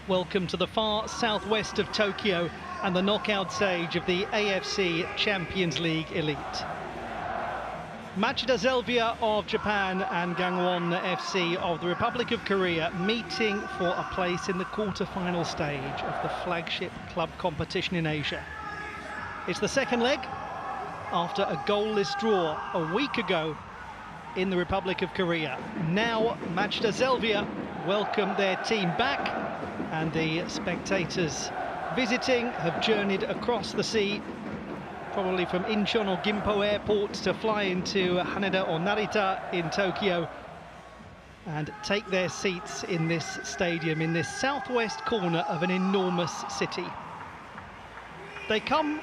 Welcome to the far southwest of Tokyo and the knockout stage of the AFC Champions League Elite. Machida Zelvia of Japan and Gangwon FC of the Republic of Korea meeting for a place in the quarter-final stage of the flagship club competition in Asia. It's the second leg after a goalless draw a week ago in the Republic of Korea. Now Machida Zelvia welcome their team back, and the spectators visiting have journeyed across the sea, probably from Incheon or Gimpo airports, to fly into Haneda or Narita in Tokyo and take their seats in this stadium in this southwest corner of an enormous city. They come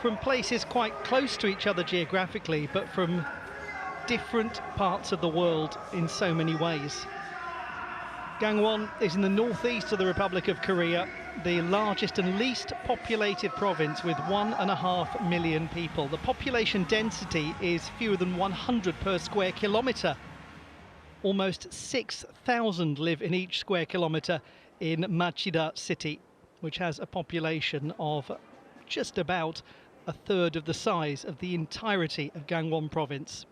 from places quite close to each other geographically, but from different parts of the world in so many ways. Gangwon is in the northeast of the Republic of Korea, the largest and least populated province with 1.5 million people. The population density is fewer than 100 per square kilometre. Almost 6,000 live in each square kilometre in Machida city, which has a population of just about a third of the size of the entirety of Gangwon province.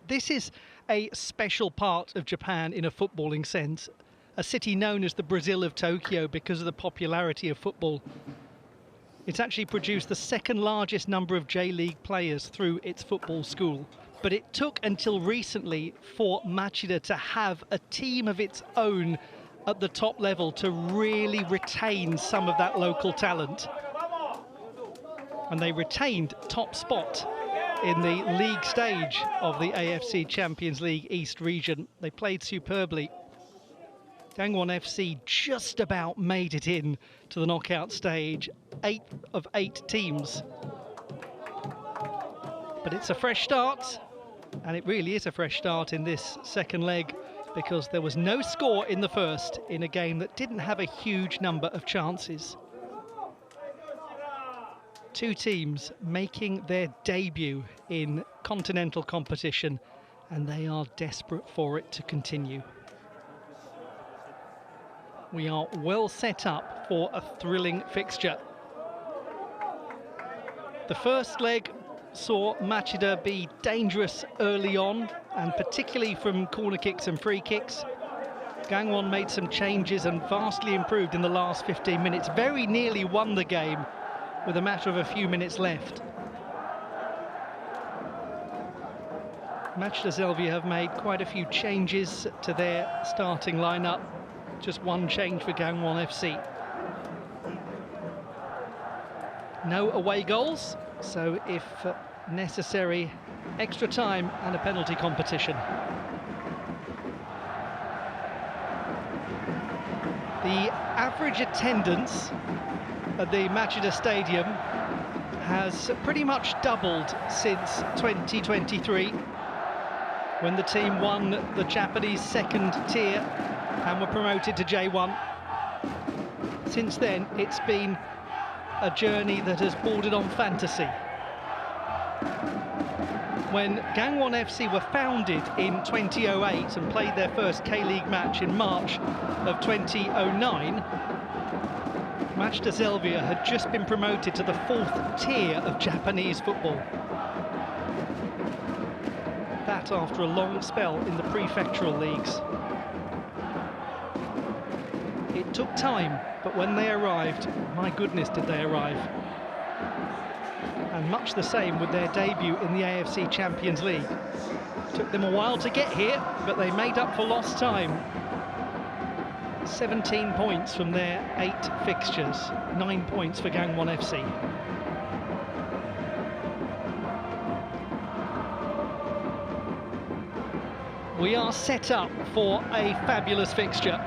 This is a special part of Japan in a footballing sense, a city known as the Brazil of Tokyo because of the popularity of football. It's actually produced the second largest number of J-League players through its football school. But it took until recently for Machida to have a team of its own at the top level to really retain some of that local talent. And they retained top spot in the league stage of the AFC Champions League East region. They played superbly. Gangwon FC just about made it in to the knockout stage, 8 of 8 teams. But it's a fresh start, and it really is a fresh start in this second leg, because there was no score in the first in a game that didn't have a huge number of chances. Two teams making their debut in continental competition, and they are desperate for it to continue. We are well set up for a thrilling fixture. The first leg saw Machida be dangerous early on, and particularly from corner kicks and free kicks. Gangwon made some changes and vastly improved in the last 15 minutes, very nearly won the game with a matter of a few minutes left. Machida Zelvia have made quite a few changes to their starting lineup. Just one change for Gangwon FC. No away goals, so if necessary, extra time and a penalty competition. The average attendance at the Machida Stadium has pretty much doubled since 2023, when the team won the Japanese second tier and were promoted to J1. Since then, it's been a journey that has bordered on fantasy. When Gangwon FC were founded in 2008 and played their first K-League match in March of 2009, Machida Zelvia had just been promoted to the 4th tier of Japanese football. That after a long spell in the prefectural leagues. It took time, but when they arrived, my goodness did they arrive. And much the same with their debut in the AFC Champions League. Took them a while to get here, but they made up for lost time. 17 points from their 8 fixtures, 9 points for Gangwon FC. We are set up for a fabulous fixture.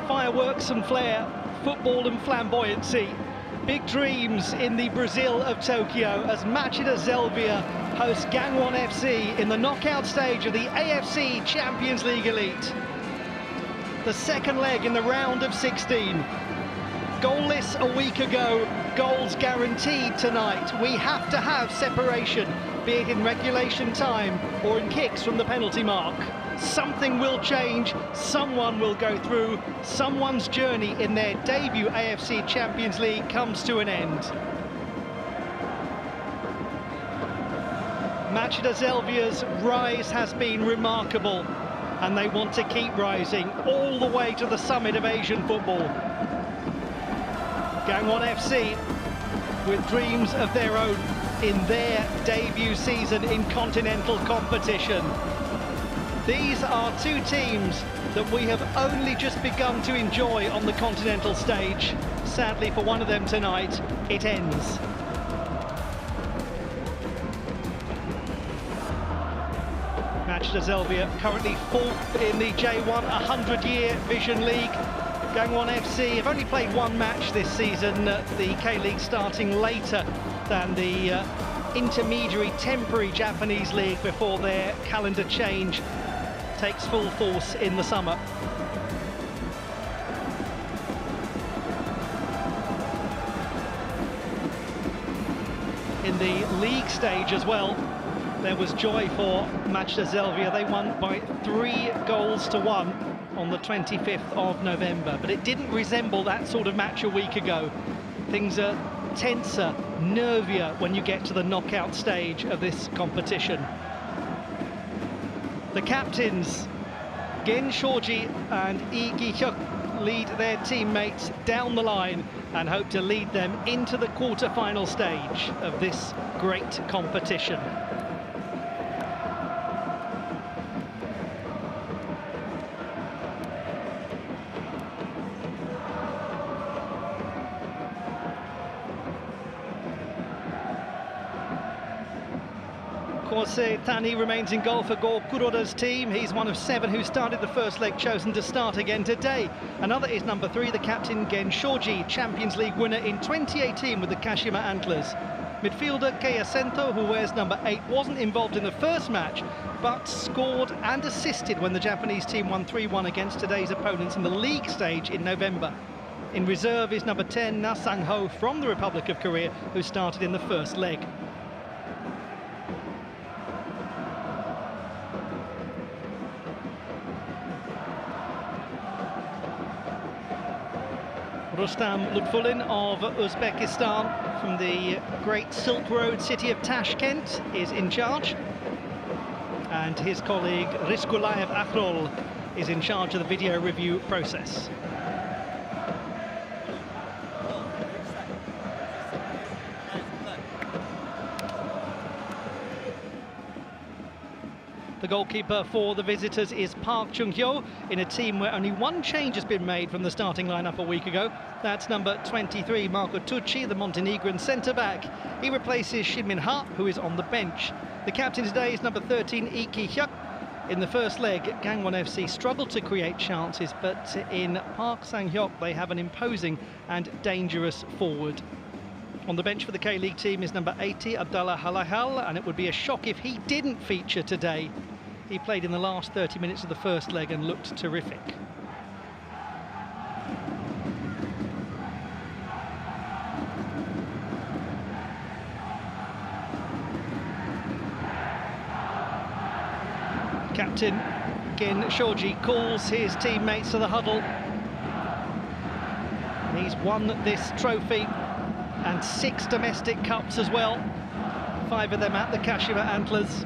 Fireworks and flair, football and flamboyancy. Big dreams in the Brazil of Tokyo as Machida Zelvia hosts Gangwon FC in the knockout stage of the AFC Champions League Elite. The second leg in the round of 16. Goalless a week ago, goals guaranteed tonight. We have to have separation, be it in regulation time or in kicks from the penalty mark. Something will change, someone will go through, someone's journey in their debut AFC Champions League comes to an end. Machida Zelvia's rise has been remarkable, and they want to keep rising all the way to the summit of Asian football. Gangwon FC with dreams of their own in their debut season in continental competition. These are two teams that we have only just begun to enjoy on the continental stage. Sadly for one of them tonight, it ends. Machida Zelvia currently fourth in the J1 100-year Vision League. Gangwon FC have only played one match this season, the K-League starting later than the intermediary temporary Japanese league before their calendar change takes full force in the summer. In the league stage as well, there was joy for Machida Zelvia. They won by 3-1 on the 25th of November, but it didn't resemble that sort of match a week ago. Things are tenser, nervier when you get to the knockout stage of this competition. The captains, Gen Shoji and Lee Gi-hyuk, lead their teammates down the line and hope to lead them into the quarter-final stage of this great competition. Kosei Tani remains in goal for Go Kuroda's team. He's one of 7 who started the first leg, chosen to start again today. Another is number 3, the captain Gen Shoji, Champions League winner in 2018 with the Kashima Antlers. Midfielder Keiya Sento, who wears number 8, wasn't involved in the first match, but scored and assisted when the Japanese team won 3-1 against today's opponents in the league stage in November. In reserve is number 10, Na Sang-ho from the Republic of Korea, who started in the first leg. Rustam Lutfulin of Uzbekistan from the great Silk Road city of Tashkent is in charge, and his colleague Rizkulaev Akhrol is in charge of the video review process. The goalkeeper for the visitors is Park Chung-hyo, in a team where only one change has been made from the starting lineup a week ago. That's number 23, Marco Tucci, the Montenegrin centre-back. He replaces Shin Min-ha, who is on the bench. The captain today is number 13, Lee Gi-hyuk. In the first leg, Gangwon FC struggled to create chances, but in Park Sang-hyuk they have an imposing and dangerous forward. On the bench for the K-League team is number 80, Abdallah Halahal, and it would be a shock if he didn't feature today. He played in the last 30 minutes of the first leg and looked terrific. Captain Gen Shoji calls his teammates to the huddle. He's won this trophy and 6 domestic cups as well, 5 of them at the Kashima Antlers.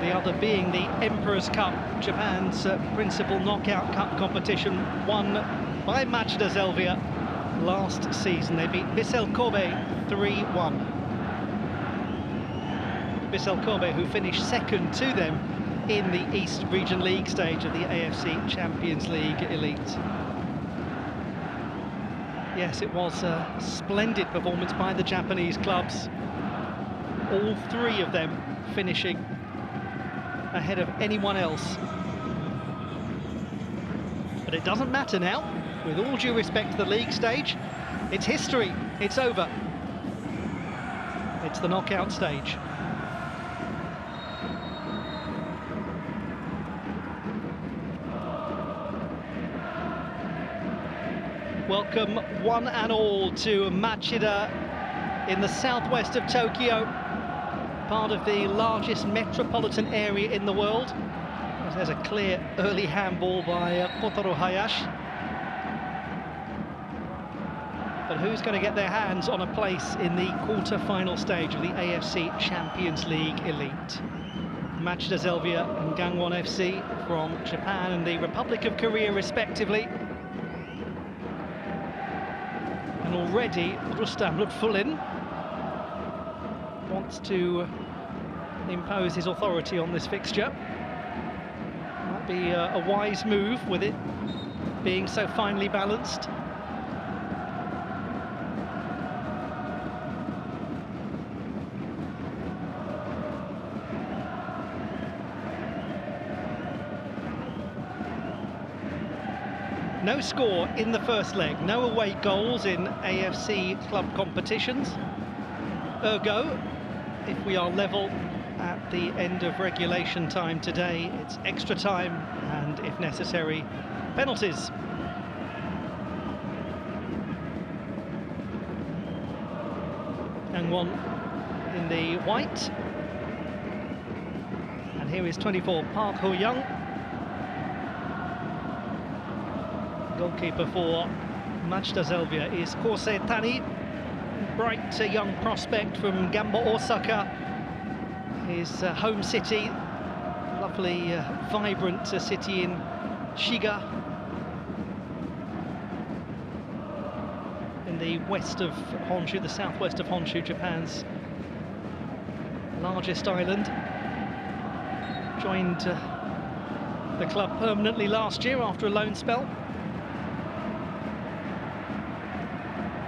The other being the Emperor's Cup, Japan's principal knockout cup competition, won by Machida Zelvia last season. They beat Vissel Kobe 3-1. Vissel Kobe, who finished second to them in the East Region League stage of the AFC Champions League Elite. Yes, it was a splendid performance by the Japanese clubs. All 3 of them finishing ahead of anyone else. But it doesn't matter now. With all due respect to the league stage, it's history, it's over. It's the knockout stage. Welcome one and all to Machida in the southwest of Tokyo, part of the largest metropolitan area in the world. There's a clear early handball by Kotaro Hayashi. But who's going to get their hands on a place in the quarter-final stage of the AFC Champions League Elite? Machida Zelvia and Gangwon FC from Japan and the Republic of Korea, respectively. And already Rustam Lutfulin wants to impose his authority on this fixture. Might be a wise move with it being so finely balanced. No score in the first leg, no away goals in AFC club competitions. Ergo, if we are level at the end of regulation time today, it's extra time and, if necessary, penalties. Gangwon in the white. And here is 24, Park Ho-young. Goalkeeper for Machida Zelvia is Kosei Tani, bright young prospect from Gamba, Osaka, his home city, lovely vibrant city in Shiga, in the west of Honshu, the southwest of Honshu, Japan's largest island. Joined the club permanently last year after a loan spell.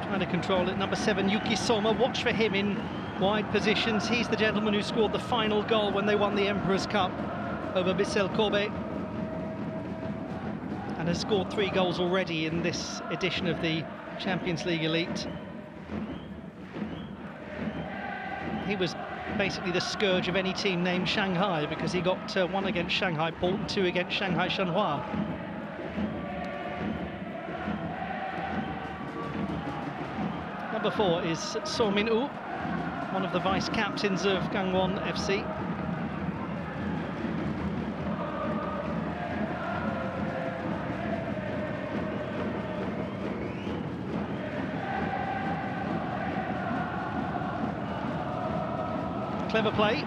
Trying to control it, number 7 Yuki Soma. Watch for him in wide positions. He's the gentleman who scored the final goal when they won the Emperor's Cup over Vissel Kobe, and has scored 3 goals already in this edition of the Champions League Elite. He was basically the scourge of any team named Shanghai, because he got 1 against Shanghai Port and 2 against Shanghai Shenhua. Number 4 is So Min-woo, one of the vice-captains of Gangwon FC. Clever play.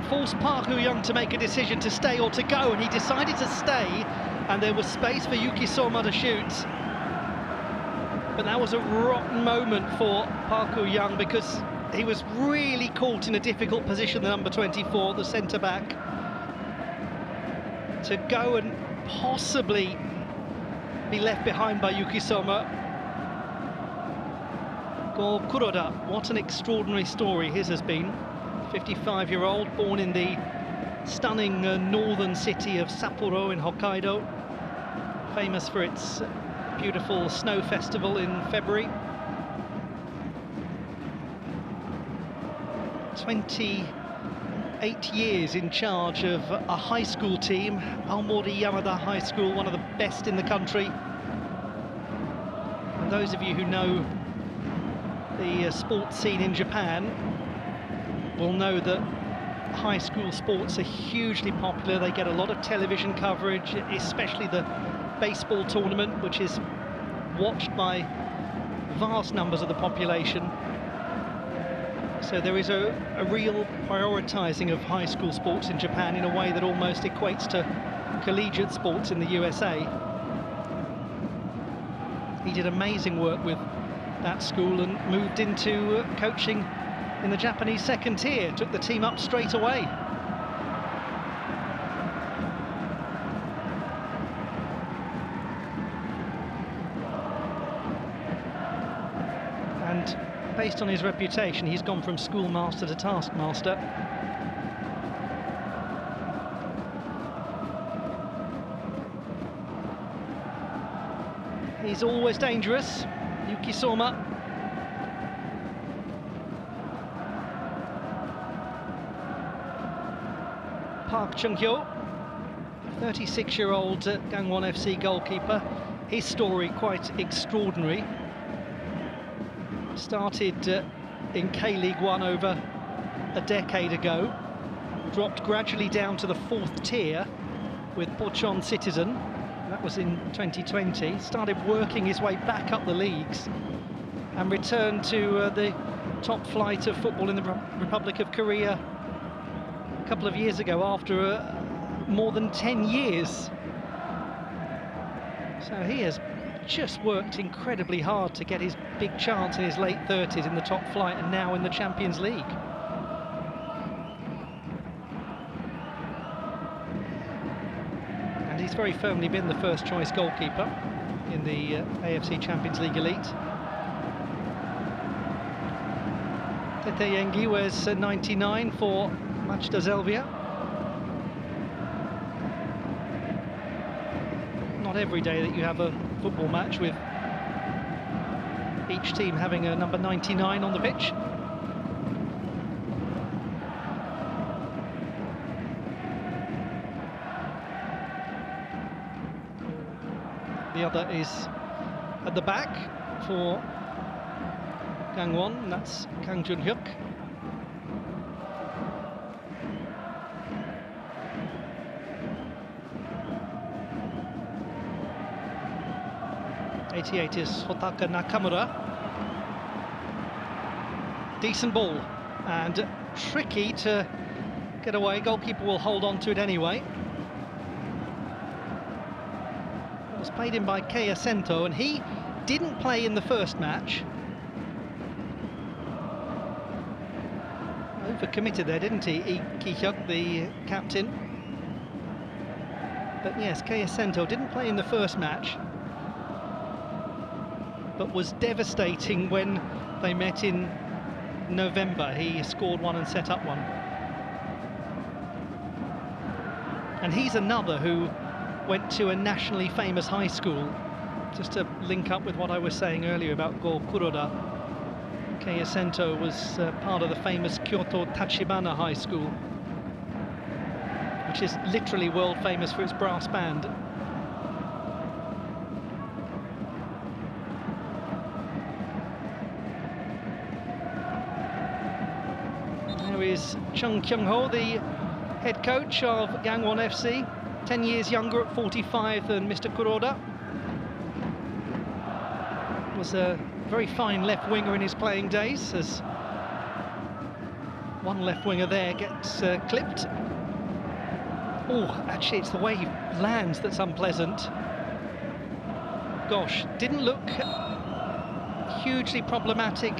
Forced Park Ho-young to make a decision to stay or to go, and he decided to stay, and there was space for Yuki Soma to shoot. But that was a rotten moment for Park Ho-young, because he was really caught in a difficult position, the number 24, the centre-back. To go and possibly be left behind by Yuki Soma. Go Kuroda, what an extraordinary story his has been. 55-year-old, born in the stunning northern city of Sapporo in Hokkaido, famous for its beautiful snow festival in February. 28 years in charge of a high school team, Aomori Yamada High School, one of the best in the country. And those of you who know the sports scene in Japan will know that high school sports are hugely popular. They get a lot of television coverage, especially the baseball tournament, which is watched by vast numbers of the population. So there is a real prioritising of high school sports in Japan in a way that almost equates to collegiate sports in the USA. He did amazing work with that school and moved into coaching in the Japanese second tier, took the team up straight away. And based on his reputation, he's gone from schoolmaster to taskmaster. He's always dangerous, Yuki Soma. Park Chung-hyo, 36-year-old Gangwon FC goalkeeper. His story quite extraordinary. Started in K-League 1 over a decade ago, dropped gradually down to the 4th tier with Pocheon Citizen. That was in 2020. Started working his way back up the leagues and returned to the top flight of football in the Republic of Korea a couple of years ago after more than 10 years. So he has just worked incredibly hard to get his big chance in his late 30s in the top flight and now in the Champions League. And he's very firmly been the first choice goalkeeper in the AFC Champions League Elite. Tete Yengi wears 99 for Machida Zelvia. Not every day that you have a football match with each team having a number 99 on the pitch. The other is at the back for Gangwon, and that's Kang Jun-hyuk. '88 is Hotaka Nakamura. Decent ball and tricky to get away. Goalkeeper will hold on to it anyway. It was played in by Keiya Sento, and he didn't play in the first match. Overcommitted there, didn't he? Lee Ki-hyuk, the captain. But yes, Keiya Sento didn't play in the first match, but was devastating when they met in November. He scored one and set up one. And he's another who went to a nationally famous high school. Just to link up with what I was saying earlier about Go Kuroda, Keiya Sento was part of the famous Kyoto Tachibana High School, which is literally world famous for its brass band. There is Chung Kyung-ho, the head coach of Gangwon FC, 10 years younger at 45 than Mr. Kuroda. Was a very fine left winger in his playing days, as one left winger there gets clipped. Oh, actually it's the way he lands that's unpleasant. Gosh, didn't look hugely problematic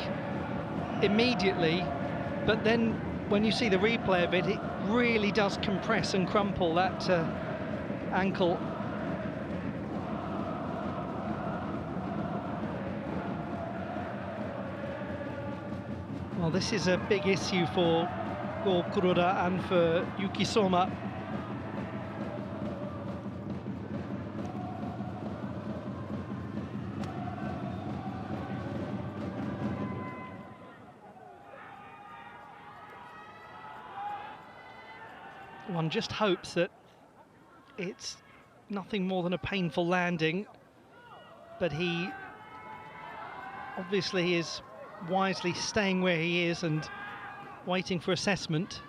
immediately, but then when you see the replay of it, it really does compress and crumple that ankle. Well, this is a big issue for Go Kuroda and for Yuki Soma. One just hopes that it's nothing more than a painful landing, but he obviously is wisely staying where he is and waiting for assessment.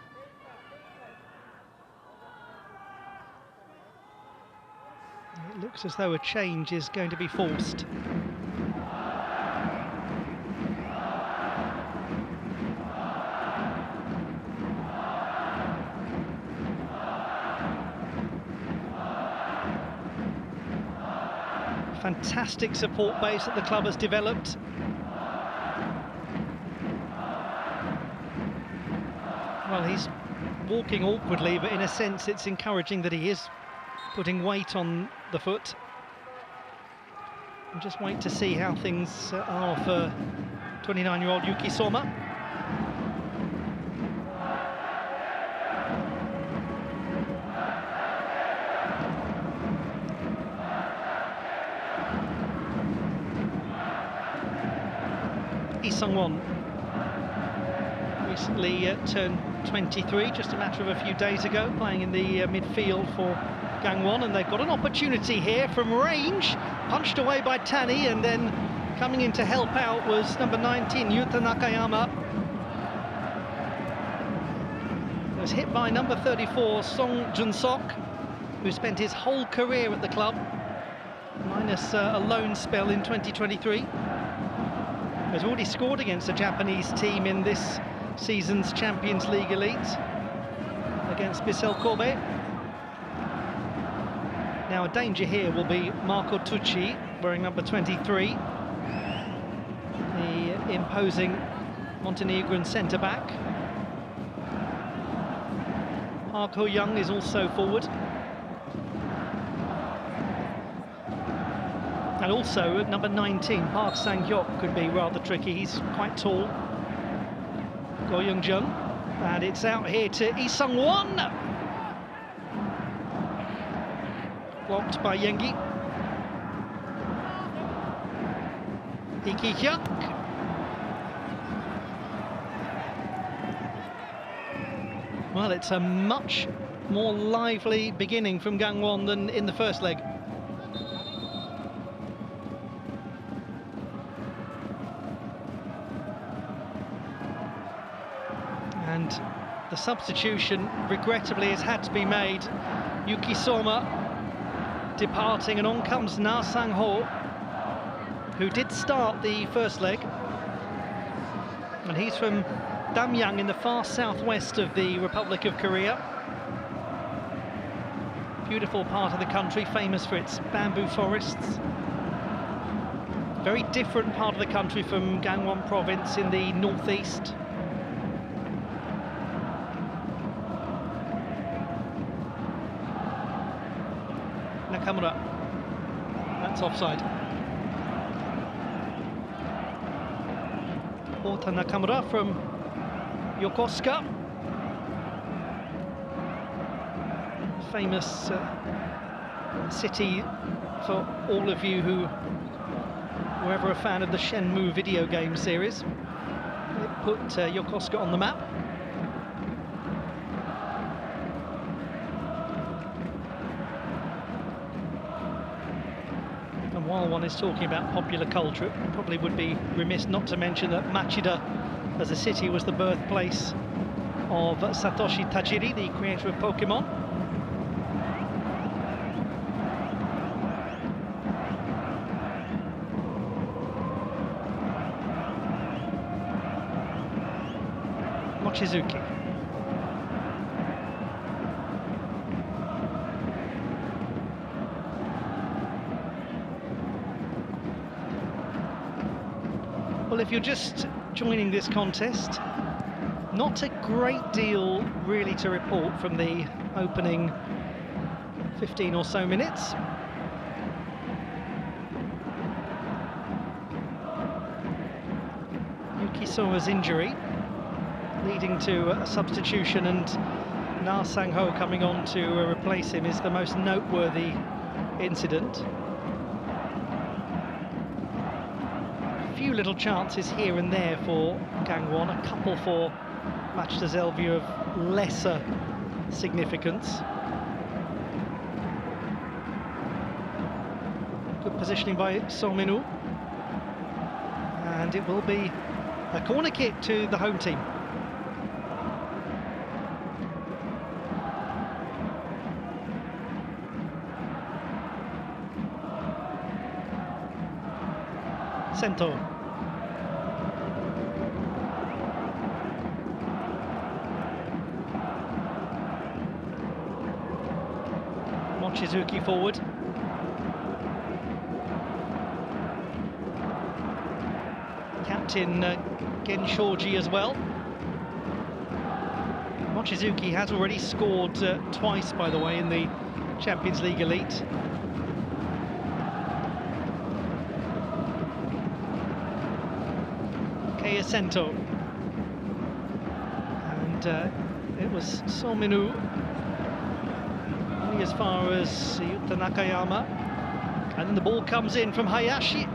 It looks as though a change is going to be forced. Fantastic support base that the club has developed. Well, he's walking awkwardly, but in a sense it's encouraging that he is putting weight on the foot. And just wait to see how things are for 29-year-old Yuki Soma. Lee Sung-won. We recently turned 23, just a matter of a few days ago, playing in the midfield for Gangwon, and they've got an opportunity here from range, punched away by Tani, and then coming in to help out was number 19, Yuta Nakayama. It was hit by number 34, Song Jun-sok, who spent his whole career at the club, minus a loan spell in 2023. Has already scored against a Japanese team in this season's Champions League Elite against Vissel Kobe. Now a danger here will be Marco Tucci, wearing number 23, the imposing Montenegrin centre-back. Park Ho-young is also forward. And also at number 19, Park Sang-hyuk could be rather tricky. He's quite tall. Go Young-jun. And it's out here to Lee Sung-won. Blocked by Yengi. Lee Ki-hyuk. Well, it's a much more lively beginning from Gangwon than in the first leg. And the substitution, regrettably, has had to be made. Yuki Soma departing, and on comes Na Sang-ho, who did start the first leg. And he's from Damyang in the far southwest of the Republic of Korea. Beautiful part of the country, famous for its bamboo forests. Very different part of the country from Gangwon province in the northeast. Nakamura, that's offside. Ota Nakamura from Yokosuka, famous city for all of you who were ever a fan of the Shenmue video game series. It put Yokosuka on the map. And while one is talking about popular culture, it probably would be remiss not to mention that Machida as a city was the birthplace of Satoshi Tajiri, the creator of Pokemon. Mochizuki. Well, if you're just joining this contest, not a great deal really to report from the opening 15 or so minutes. Yuki Soma's injury leading to a substitution, and Na Sang-ho coming on to replace him is the most noteworthy incident. Few little chances here and there for Gangwon, a couple for Machida Zelvia of lesser significance. Good positioning by Song Min-woo, and it will be a corner kick to the home team. Sento. Mochizuki forward. Captain Gen Shoji as well. Mochizuki has already scored twice, by the way, in the Champions League Elite. Sento, and it was Song Min-woo only as far as Yuta Nakayama, and then the ball comes in from Hayashi.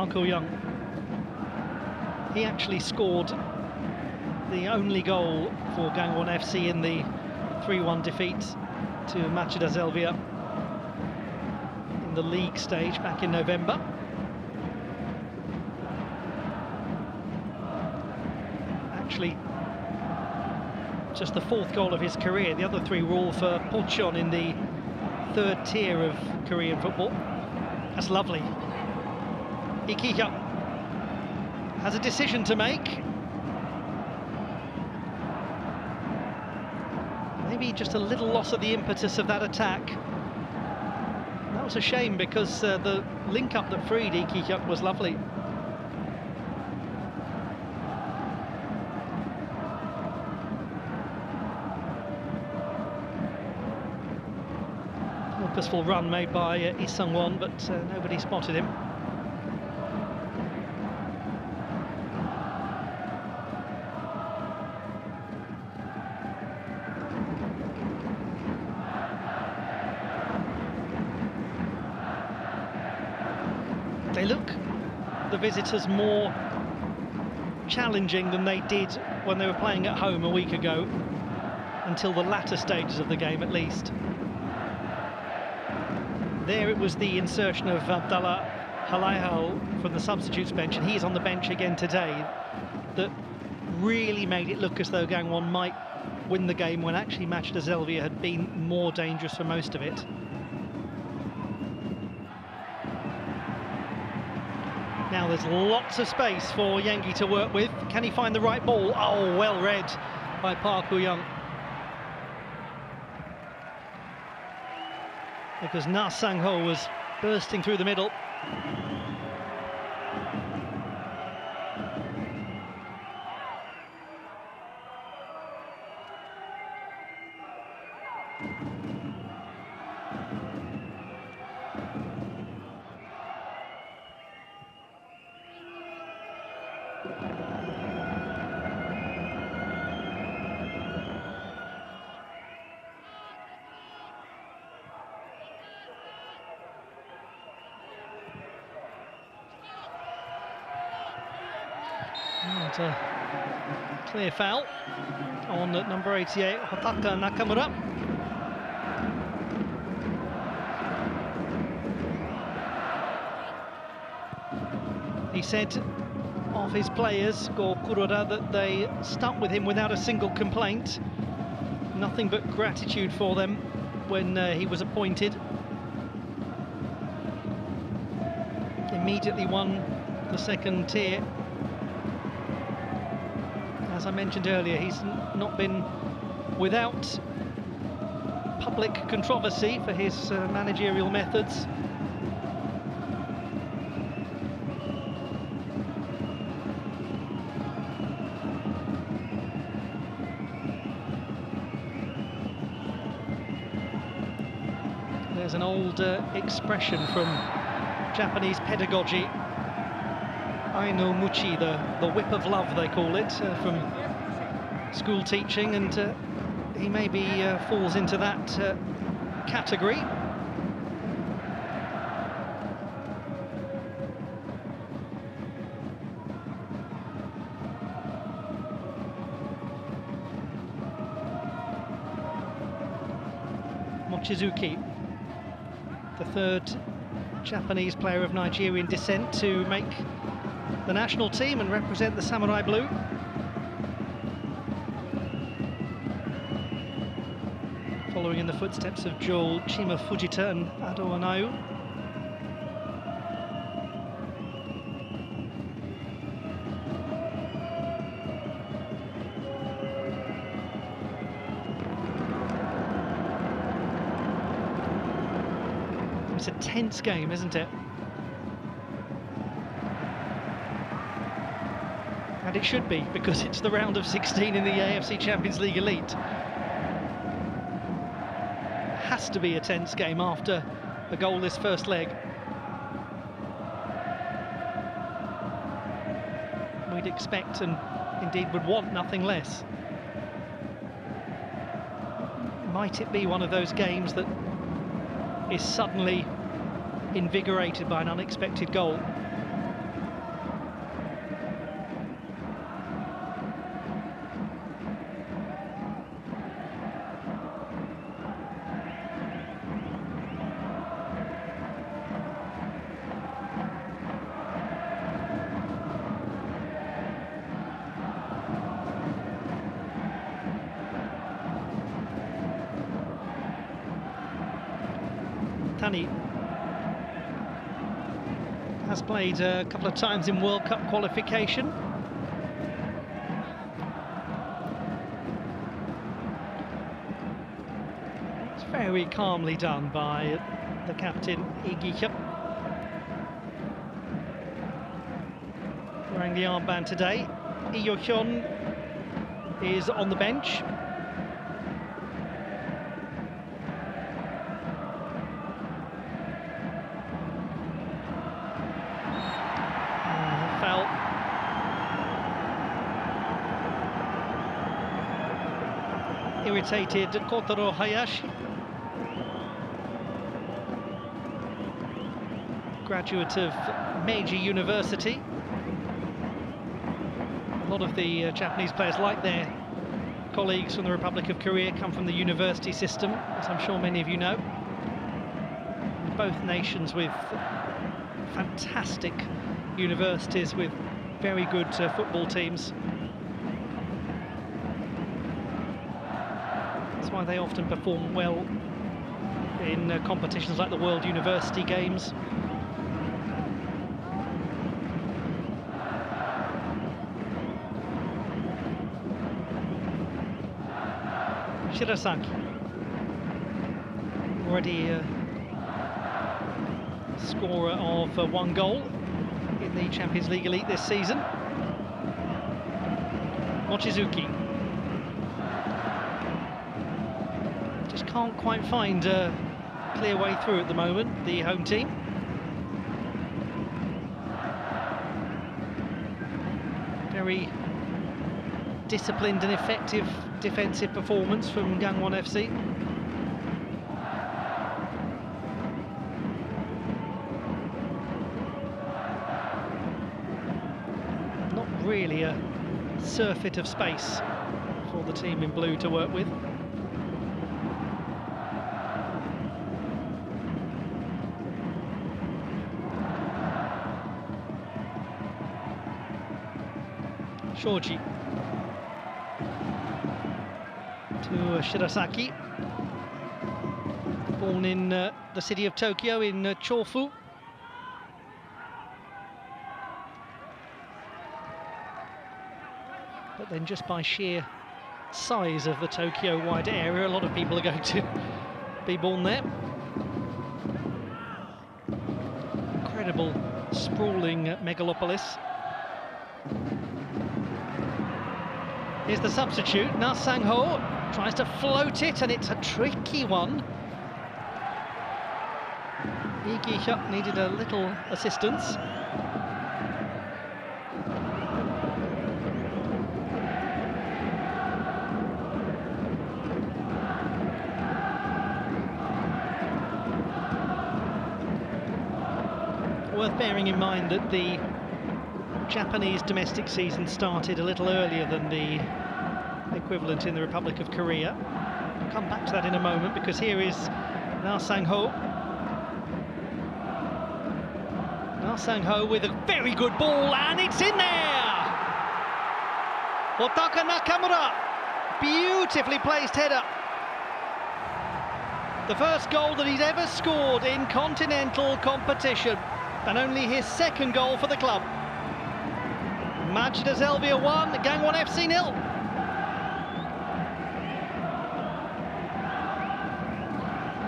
Park Ho-young. He actually scored the only goal for Gangwon FC in the 3-1 defeat to Machida Zelvia in the league stage back in November. Actually, just the 4th goal of his career. The other 3 were all for Pocheon in the 3rd tier of Korean football. That's lovely. Lee Ki-hyuk has a decision to make. Maybe just a little loss of the impetus of that attack. That was a shame because the link-up that freed Lee Ki-hyuk was lovely. Purposeful run made by Lee Sung-won, but nobody spotted him. They look, the visitors, more challenging than they did when they were playing at home a week ago, until the latter stages of the game at least. There it was the insertion of Abdallah Halaihal from the substitutes bench, and he's on the bench again today, that really made it look as though Gangwon might win the game, when actually Machida Zelvia had been more dangerous for most of it. Now there's lots of space for Yengi to work with. Can he find the right ball? Oh, well read by Park Ho-young. Because Na Sang-ho was bursting through the middle. And a clear foul on number 88, Hotaka Nakamura. He said of his players, Go Kuroda, that they stuck with him without a single complaint. Nothing but gratitude for them when he was appointed. Immediately won the 2nd tier. As I mentioned earlier, he's not been without public controversy for his managerial methods. There's an old expression from Japanese pedagogy, Aino Muchi, the whip of love they call it, from school teaching, and he maybe falls into that category. Mochizuki, the 3rd Japanese player of Nigerian descent to make the national team and represent the Samurai Blue. Following in the footsteps of Joel Chima Fujita and Ado Anau. It's a tense game, isn't it? And it should be, because it's the round of 16 in the AFC Champions League Elite. Has to be a tense game after a goalless first leg. We'd expect, and indeed would want, nothing less. Might it be one of those games that is suddenly invigorated by an unexpected goal? Chapani has played a couple of times in World Cup qualification. It's very calmly done by the captain, Igika. Wearing the armband today. Lee Hyun is on the bench. Foul. Irritated Kotaro Hayashi. Graduate of Meiji University. A lot of the Japanese players, like their colleagues from the Republic of Korea, come from the university system, as I'm sure many of you know. Both nations with fantastic universities with very good football teams. That's why they often perform well in competitions like the World University Games. Shirasaki, already a scorer of one goal in the Champions League Elite this season. Mochizuki just can't quite find a clear way through at the moment, the home team. Very disciplined and effective defensive performance from Gangwon FC. Not really a surfeit of space for the team in blue to work with. Shoji to Shirasaki, born in the city of Tokyo in Chofu. But then just by sheer size of the Tokyo wider area, a lot of people are going to be born there. Incredible, sprawling megalopolis. Here's the substitute, Na Sang-ho tries to float it, and it's a tricky one. Lee Gi-hyuk needed a little assistance. Worth bearing in mind that the Japanese domestic season started a little earlier than the equivalent in the Republic of Korea. I'll come back to that in a moment, because here is Na Sang-ho. Na Sang-ho with a very good ball, and it's in there! Otaka Nakamura, beautifully placed header. The first goal that he's ever scored in continental competition, and only his second goal for the club. Machida Zelvia 1, Gangwon FC 0.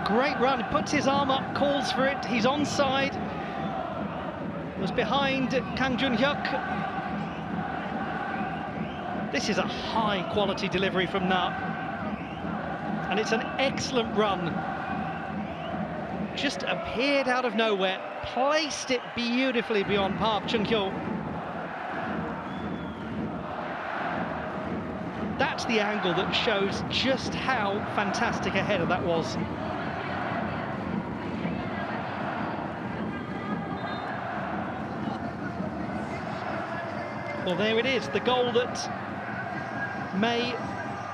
Great run, puts his arm up, calls for it, he's onside. Was behind Kang Jun-hyuk. This is a high quality delivery from Na. And it's an excellent run. Just appeared out of nowhere, placed it beautifully beyond Park Chung-kyo. That's the angle that shows just how fantastic a header that was. Well, there it is, the goal that may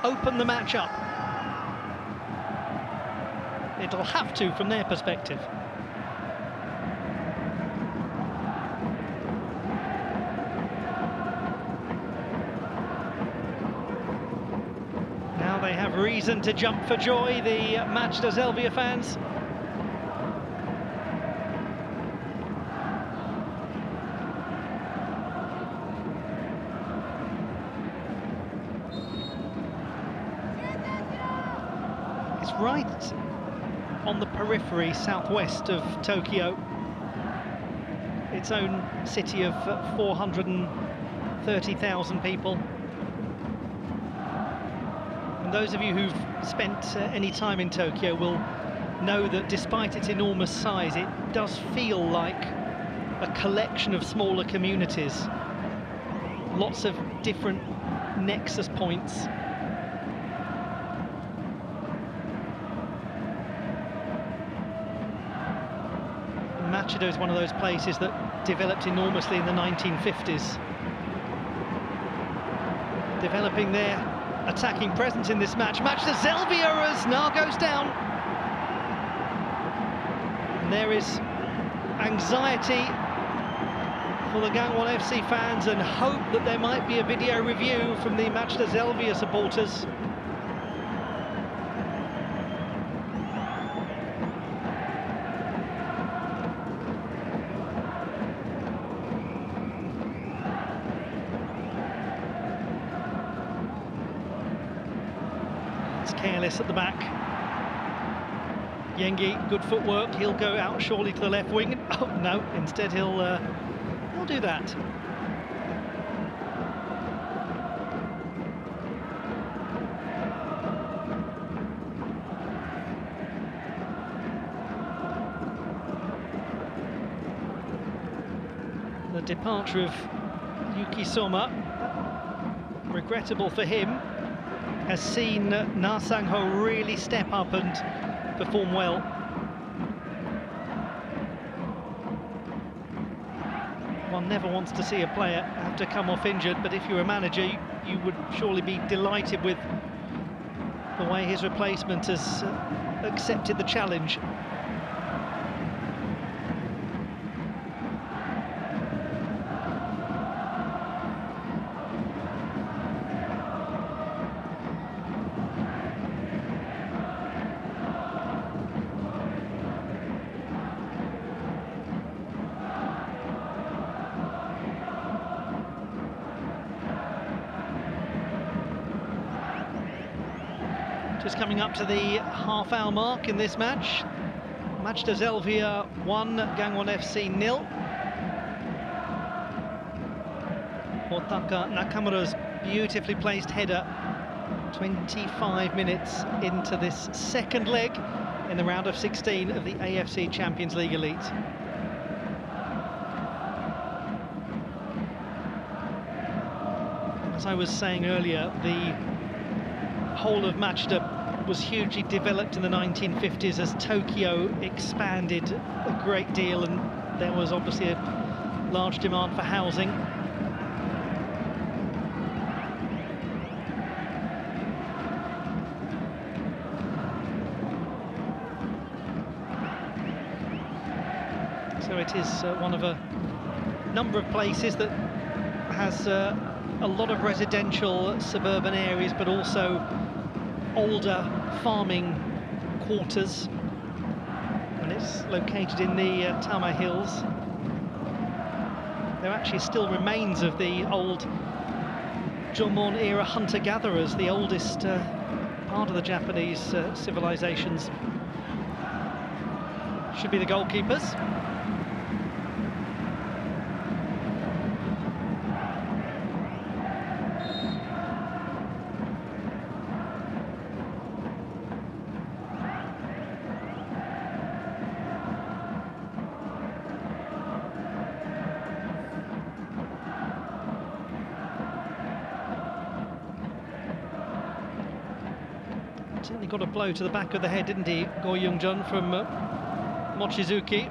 open the match up. It'll have to from their perspective. Now they have reason to jump for joy, the Machida Zelvia fans. It's right on the periphery, southwest of Tokyo. Its own city of 430,000 people. And those of you who've spent any time in Tokyo will know that despite its enormous size, it does feel like a collection of smaller communities. Lots of different nexus points. Machida is one of those places that developed enormously in the 1950s. Developing their attacking presence in this match. Machida Zelvia as Na goes down. And there is anxiety for the Gangwon FC fans and hope that there might be a video review from the Machida Zelvia supporters. It's careless at the back. Yengi, good footwork. He'll go out surely to the left wing. Oh no! Instead, he'll do that. The departure of Yuki Soma, regrettable for him, has seen Na Sang-ho really step up and perform well. One never wants to see a player have to come off injured, but if you're a manager, you would surely be delighted with the way his replacement has accepted the challenge. Just coming up to the half-hour mark in this match. Machida Zelvia 1, Gangwon FC 0. Otaka Nakamura's beautifully placed header 25 minutes into this second leg in the round of 16 of the AFC Champions League Elite. As I was saying earlier, the whole of Machida was hugely developed in the 1950s as Tokyo expanded a great deal, and there was obviously a large demand for housing. So it is one of a number of places that has a lot of residential suburban areas, but also older farming quarters, and it's located in the Tama Hills. There actually still remains of the old Jomon era hunter-gatherers, the oldest part of the Japanese civilizations. Should be the goalkeepers. Certainly got a blow to the back of the head, didn't he, Go Young-jun from Mochizuki.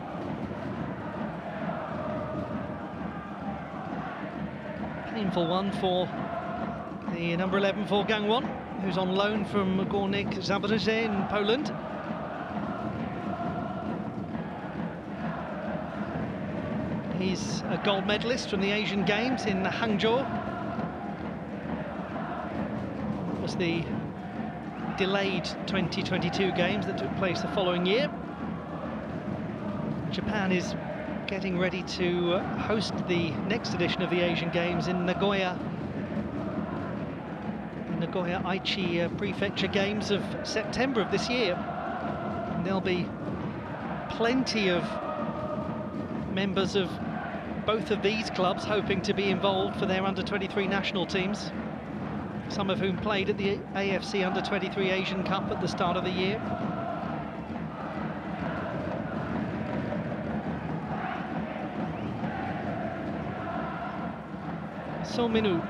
Painful one for the number 11 for Gangwon, who's on loan from Górnik Zabrze in Poland. He's a gold medalist from the Asian Games in Hangzhou. It was the delayed 2022 games that took place the following year. Japan is getting ready to host the next edition of the Asian Games in Nagoya Nagoya Aichi Prefecture Games of September of this year. And there'll be plenty of members of both of these clubs hoping to be involved for their under-23 national teams, some of whom played at the AFC Under-23 Asian Cup at the start of the year. So Minu.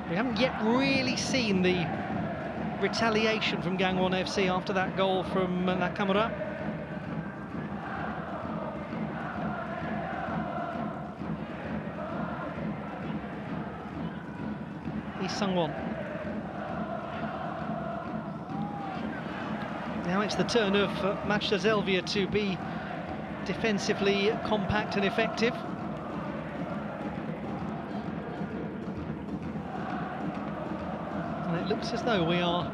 We haven't yet really seen the retaliation from Gangwon FC after that goal from Nakamura. Lee Sung-won. Now it's the turn of Machida Zelvia to be defensively compact and effective. And it looks as though we are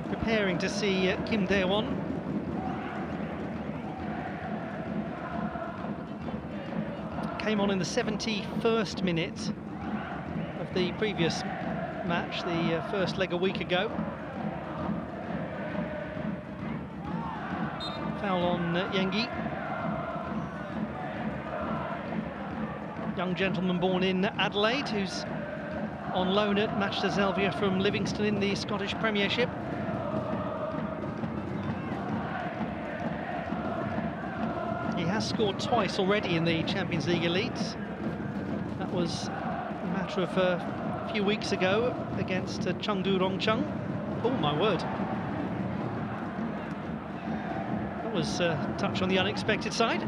preparing to see Kim Dae-won. Came on in the 71st minute of the previous match, the first leg a week ago. Foul on Yengi. Young gentleman born in Adelaide, who's on loan at Machida Zelvia from Livingston in the Scottish Premiership. He has scored twice already in the Champions League Elites. That was a matter of a few weeks ago against Chengdu Rongcheng. Oh my word. That was a touch on the unexpected side.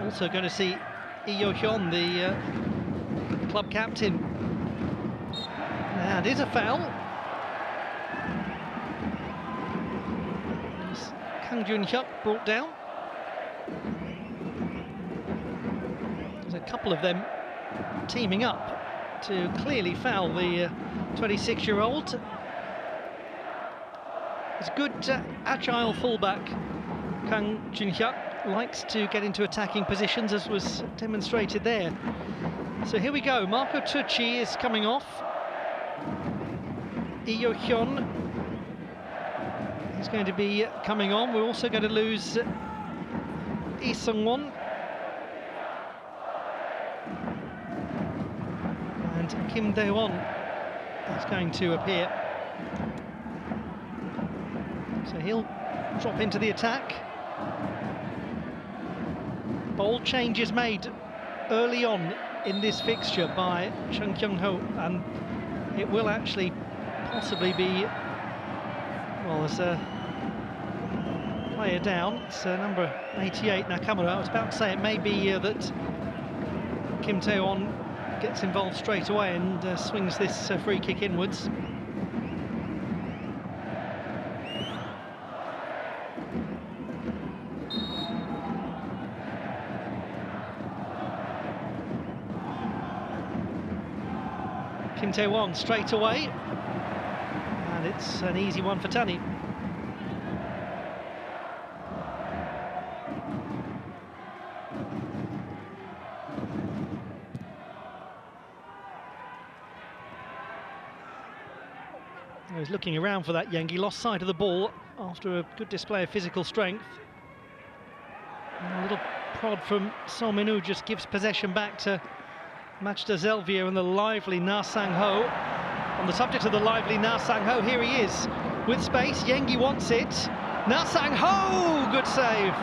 Also going to see Lee Yo-hyun, the club captain. And it is a foul. Kang Jun-hyuk brought down. There's a couple of them teaming up to clearly foul the 26-year-old. He's a good agile fullback, Kang Jun-hyuk. Likes to get into attacking positions, as was demonstrated there. So here we go. Marco Tucci is coming off. Lee Yo-hyun is going to be coming on. We're also going to lose Lee Sung-won. And Kim Dae-won is going to appear. So he'll drop into the attack. Bold changes made early on in this fixture by Chung Kyung-ho, and it will actually possibly be, well, there's a player down. It's number 88, Nakamura. I was about to say it may be that Kim Tae-won gets involved straight away and swings this free kick inwards. Kim Tae-won straight away, and it's an easy one for Tani. He's looking around for that. Yengi lost sight of the ball after a good display of physical strength. And a little prod from So Min-woo just gives possession back to Machida Zelvia and the lively Na Sang-ho. On the subject of the lively Na Sang-ho, here he is with space. Yengi wants it. Na Sang-ho! Good save.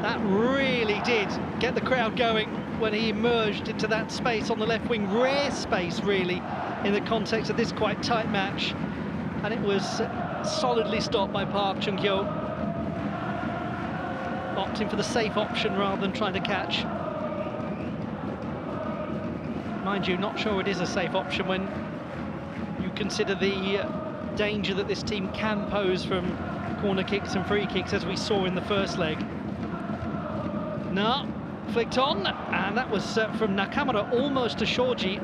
That really did get the crowd going when he emerged into that space on the left wing. Rare space, really, in the context of this quite tight match. And it was solidly stopped by Park Chung-hyo, opting for the safe option rather than trying to catch. Mind you, not sure it is a safe option when you consider the danger that this team can pose from corner kicks and free kicks, as we saw in the first leg. Na flicked on, and that was from Nakamura almost to Shoji.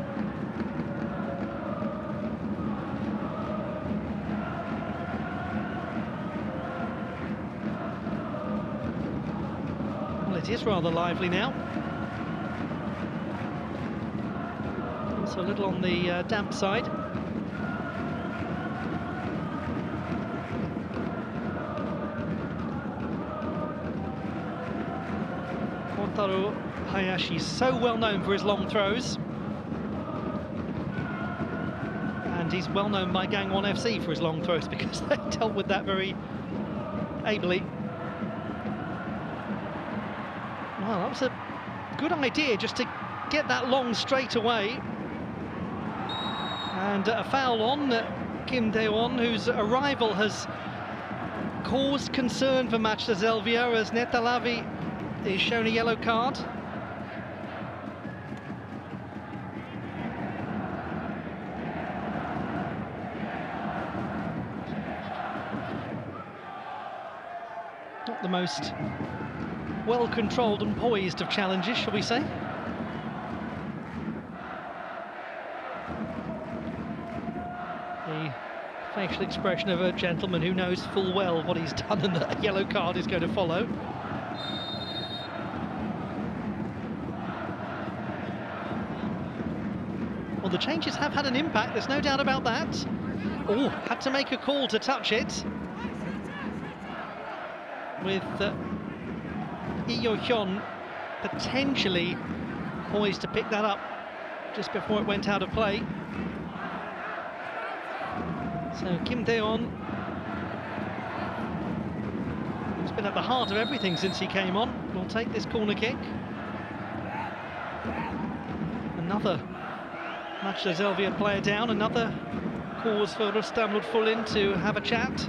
It is rather lively now. Also a little on the damp side. Kotaro Hayashi, so well known for his long throws. And he's well known by Gangwon FC for his long throws because they dealt with that very ably. Well, that was a good idea just to get that long straight away. And a foul on Kim Dae-won, whose arrival has caused concern for Machida Zelvia as Netalavi is shown a yellow card. Not the most well-controlled and poised of challenges, shall we say. The facial expression of a gentleman who knows full well what he's done and that a yellow card is going to follow. Well, the changes have had an impact, there's no doubt about that. Oh, had to make a call to touch it. With Lee Yo-hyun potentially poised to pick that up just before it went out of play. So Kim Dae-won, who's been at the heart of everything since he came on, will take this corner kick. Another Machida Zelvia player down, another cause for Rustam Lutfulin to have a chat.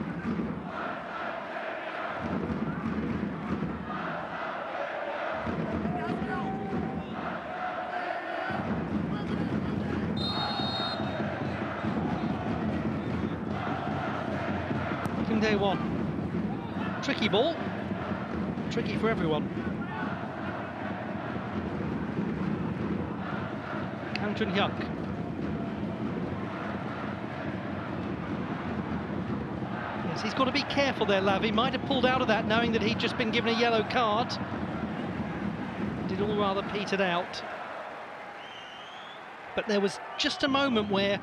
Kim Dae-won, tricky ball, tricky for everyone. Kang Jun-hyuk. Yes, he's got to be careful there, Lavi. Might have pulled out of that knowing that he'd just been given a yellow card. Did all rather petered out. But there was just a moment where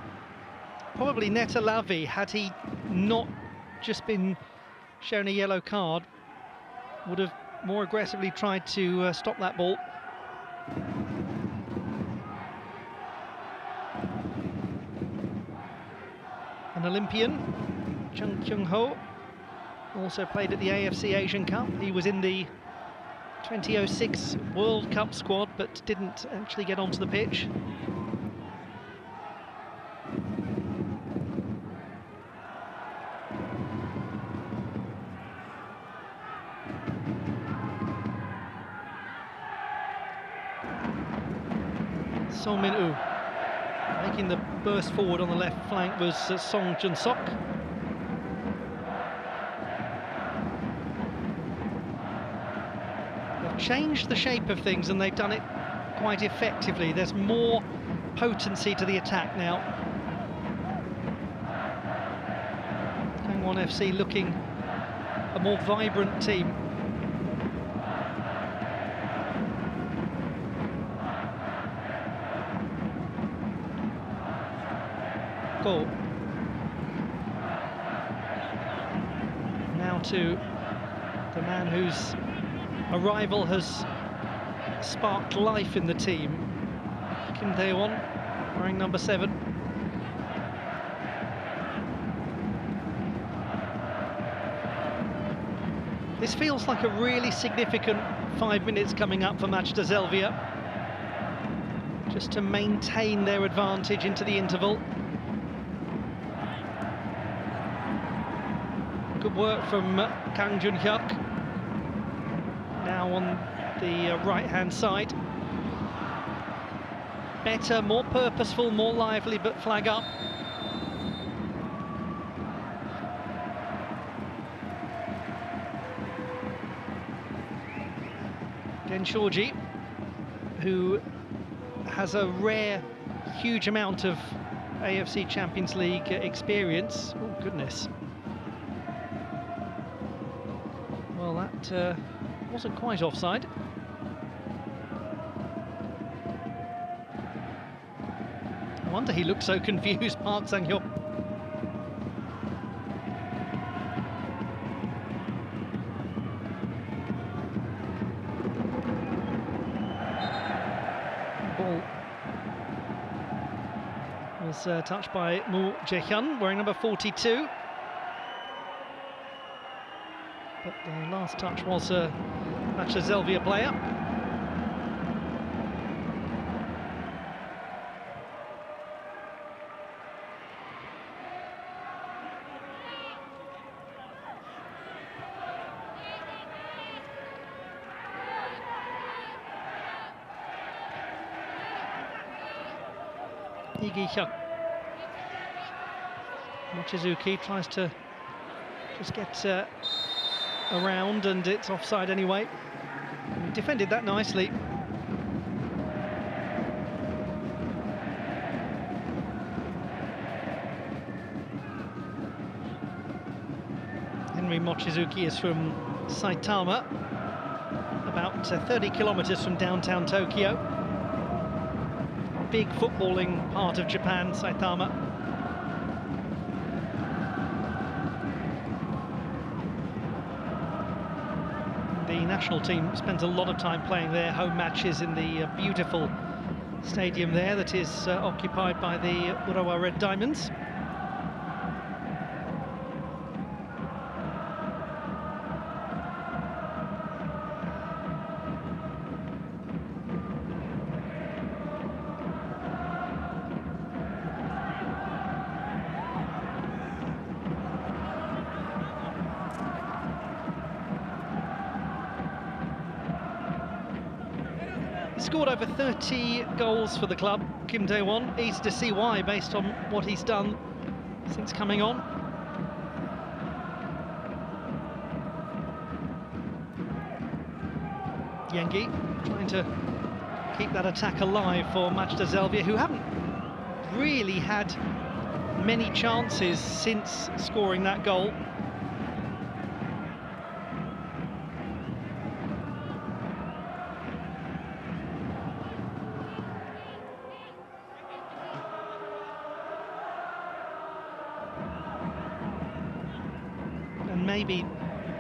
probably Netalavi, had he not just been shown a yellow card, would have more aggressively tried to stop that ball. An Olympian, Chung Kyung-ho, also played at the AFC Asian Cup. He was in the 2006 World Cup squad but didn't actually get onto the pitch. Song Min-woo. Making the burst forward on the left flank was Song Jun-sok. They've changed the shape of things and they've done it quite effectively. There's more potency to the attack now. Gangwon FC looking a more vibrant team. Goal. Now to the man whose arrival has sparked life in the team, Kim Dae-won, wearing number 7. This feels like a really significant 5 minutes coming up for Machida Zelvia, just to maintain their advantage into the interval. Good work from Kang Jun-hyuk, now on the right-hand side. Better, more purposeful, more lively, but flag up. Gen Shorji, who has a rare, huge amount of AFC Champions League experience. Oh, goodness. Well, that wasn't quite offside. wonder he looked so confused, Park Sang-hyuk. Ball was touched by Mu Jae-hyun, wearing number 42. But the last touch was a Machida Zelvia player. Igi-hyuk. Mochizuki tries to just get around, and it's offside anyway. He defended that nicely. Henry Mochizuki is from Saitama, about 30 kilometers from downtown Tokyo. Big footballing part of Japan, Saitama. The national team spends a lot of time playing their home matches in the beautiful stadium there that is occupied by the Urawa Red Diamonds. Scored over 30 goals for the club, Kim Dae-won. Easy to see why, based on what he's done since coming on. Yengi trying to keep that attack alive for Machida Zelvia, who haven't really had many chances since scoring that goal. Maybe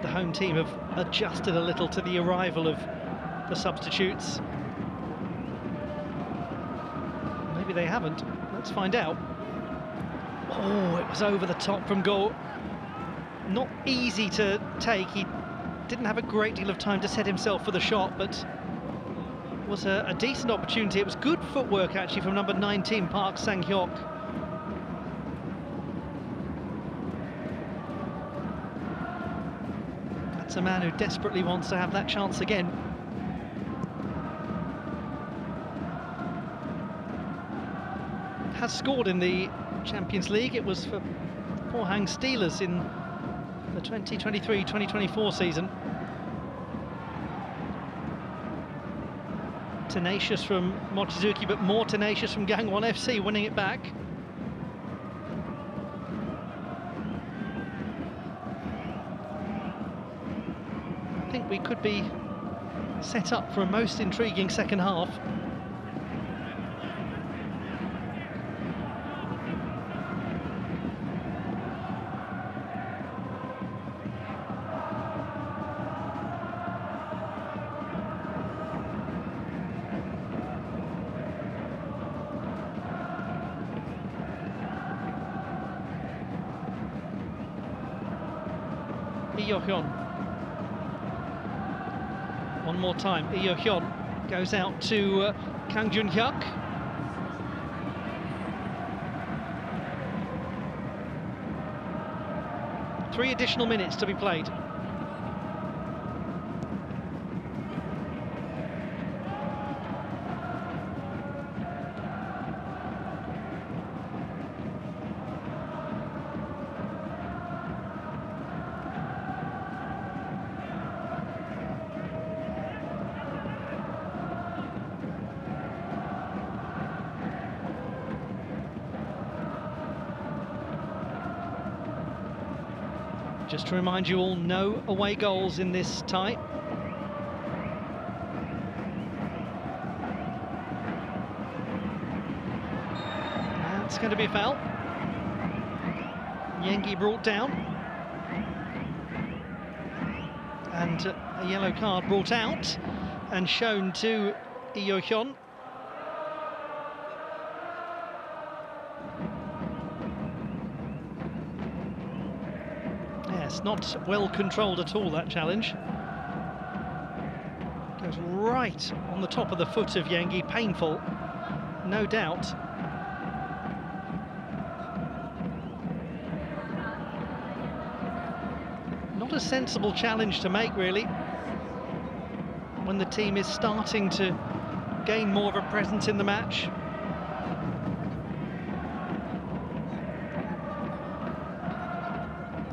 the home team have adjusted a little to the arrival of the substitutes. Maybe they haven't. Let's find out. Oh, it was over the top from goal. Not easy to take. He didn't have a great deal of time to set himself for the shot, but it was a decent opportunity. It was good footwork, actually, from number 19, Park Sang-hyuk. A man who desperately wants to have that chance again. Has scored in the Champions League. It was for Pohang Steelers in the 2023-2024 season. Tenacious from Mochizuki, but more tenacious from Gangwon FC, winning it back. We could be set up for a most intriguing second half. Eo-hyun. One more time, Eo-hyun goes out to Kang Jun-hyuk. Three additional minutes to be played. Just to remind you all, no away goals in this tie. it's going to be a foul. Yengi brought down. And a yellow card brought out and shown to Eo Hyun. Yes, not well controlled at all, that challenge. Goes right on the top of the foot of Yengi, painful, no doubt. Not a sensible challenge to make, really, when the team is starting to gain more of a presence in the match.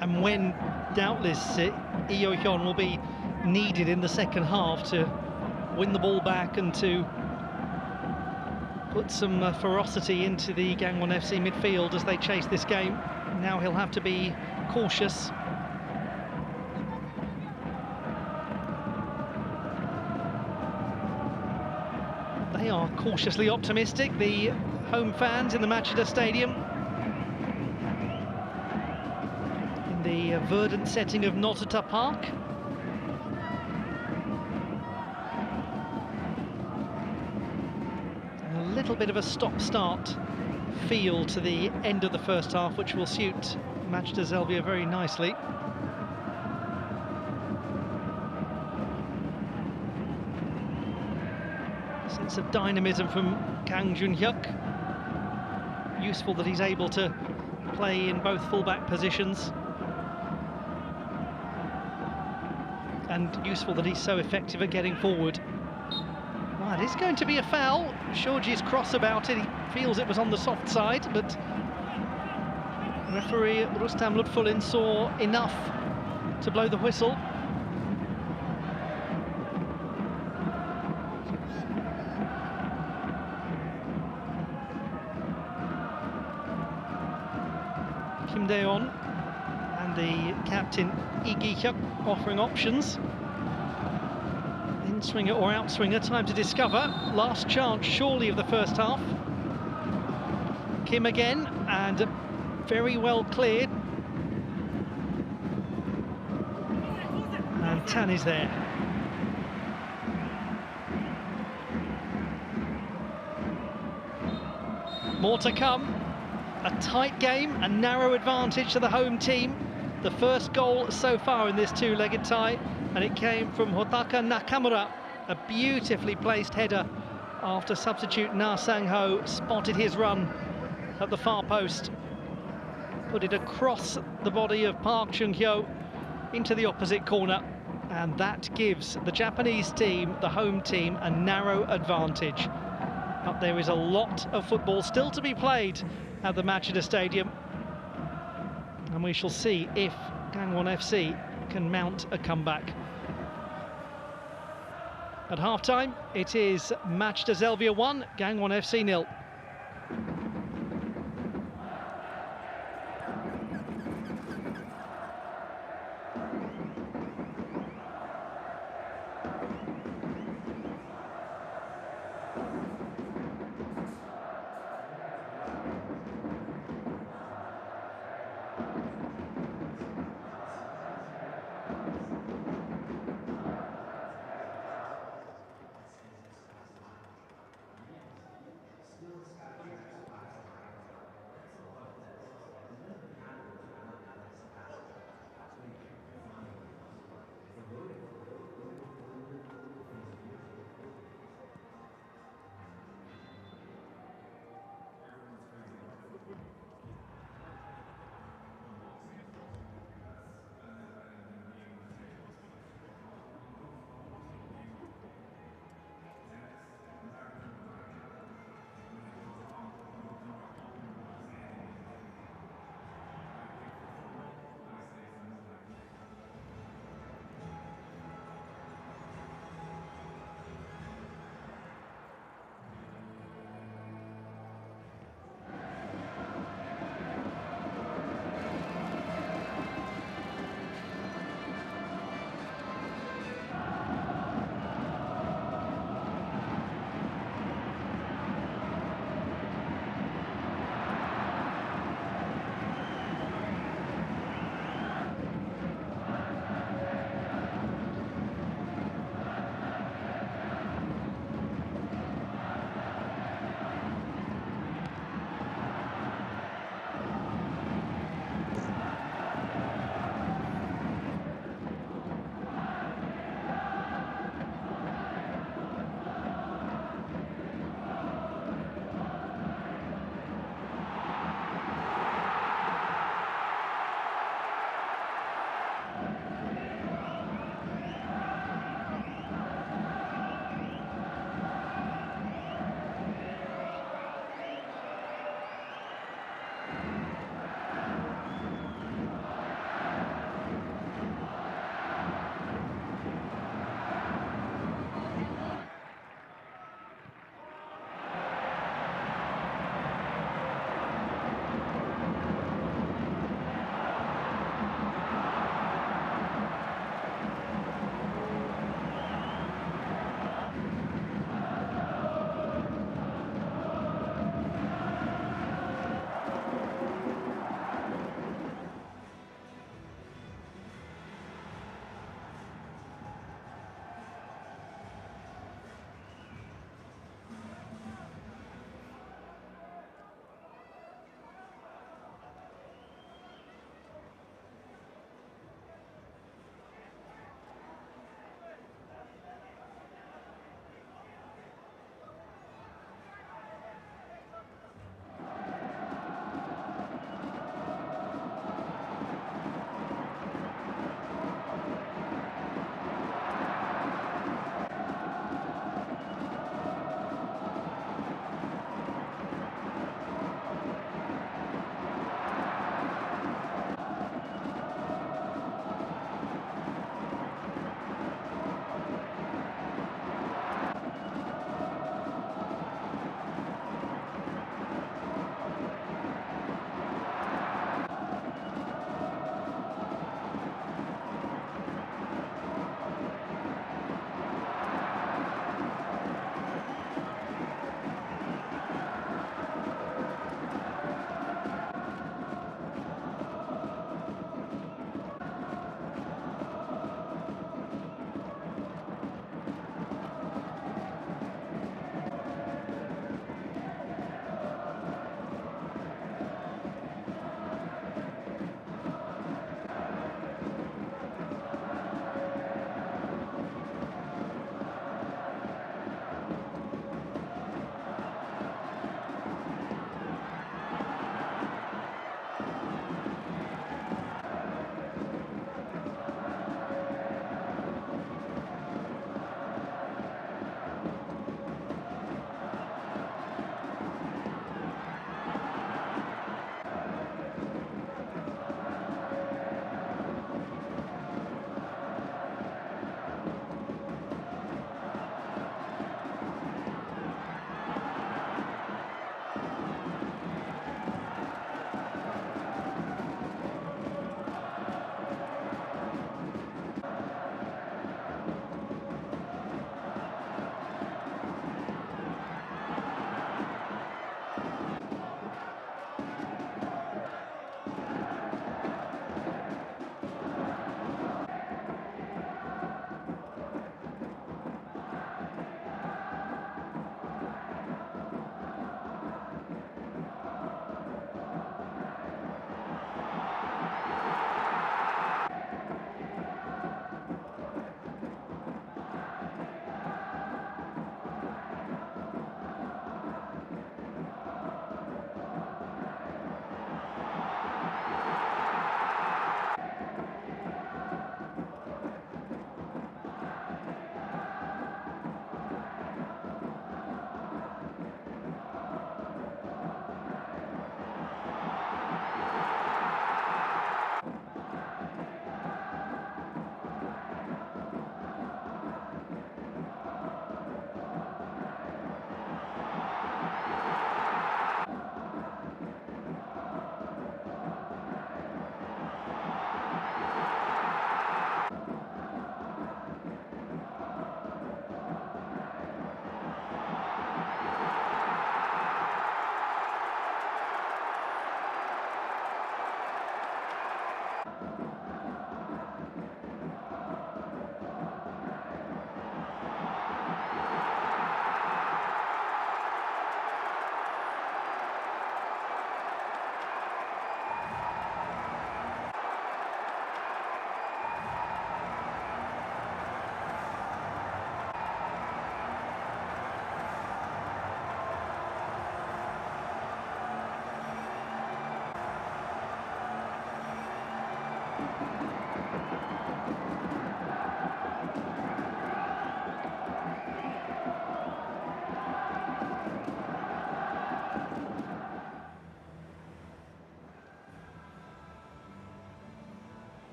And when, doubtless, Eo Hyun will be needed in the second half to win the ball back and to put some ferocity into the Gangwon FC midfield as they chase this game. Now he'll have to be cautious. They are cautiously optimistic, the home fans in the Machida Stadium. In the verdant setting of Notota Park. And a little bit of a stop-start feel to the end of the first half, which will suit Machida Zelvia very nicely. Sense of dynamism from Kang Jun-hyuk. Useful that he's able to play in both fullback positions. And useful that he's so effective at getting forward. Well, it is going to be a foul. Shoji's cross about it. He feels it was on the soft side, but referee Rustam Lutfulin saw enough to blow the whistle. Kim Dae-on and the captain Lee Gi-hyuk offering options. In-swinger or out-swinger, time to discover. Last chance, surely, of the first half. Kim again, and very well cleared. And Tan is there. More to come. A tight game, a narrow advantage to the home team. The first goal so far in this two-legged tie, and it came from Hotaka Nakamura. A beautifully placed header after substitute Na Sang-ho spotted his run at the far post. Put it across the body of Park Chung-hyo into the opposite corner, and that gives the Japanese team, the home team, a narrow advantage. But there is a lot of football still to be played at the Machida Stadium, and we shall see if Gangwon FC can mount a comeback. At half-time, it is Machida Zelvia 1, Gangwon FC 0.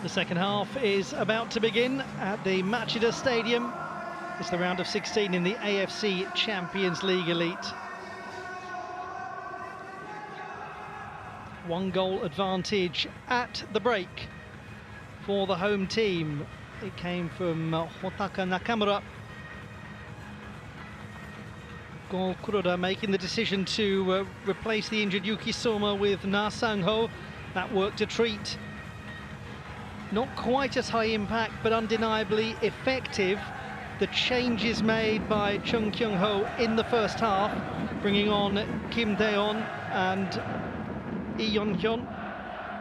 The second half is about to begin at the Machida Stadium. It's the round of 16 in the AFC Champions League Elite. 1-goal advantage at the break for the home team. It came from Hotaka Nakamura. Go Kuroda making the decision to replace the injured Yuki Soma with Na Sang-ho. That worked a treat. Not quite as high impact, but undeniably effective. The changes made by Chung Kyung-ho in the first half, bringing on Kim Dae-on and Lee Yeon-hyun,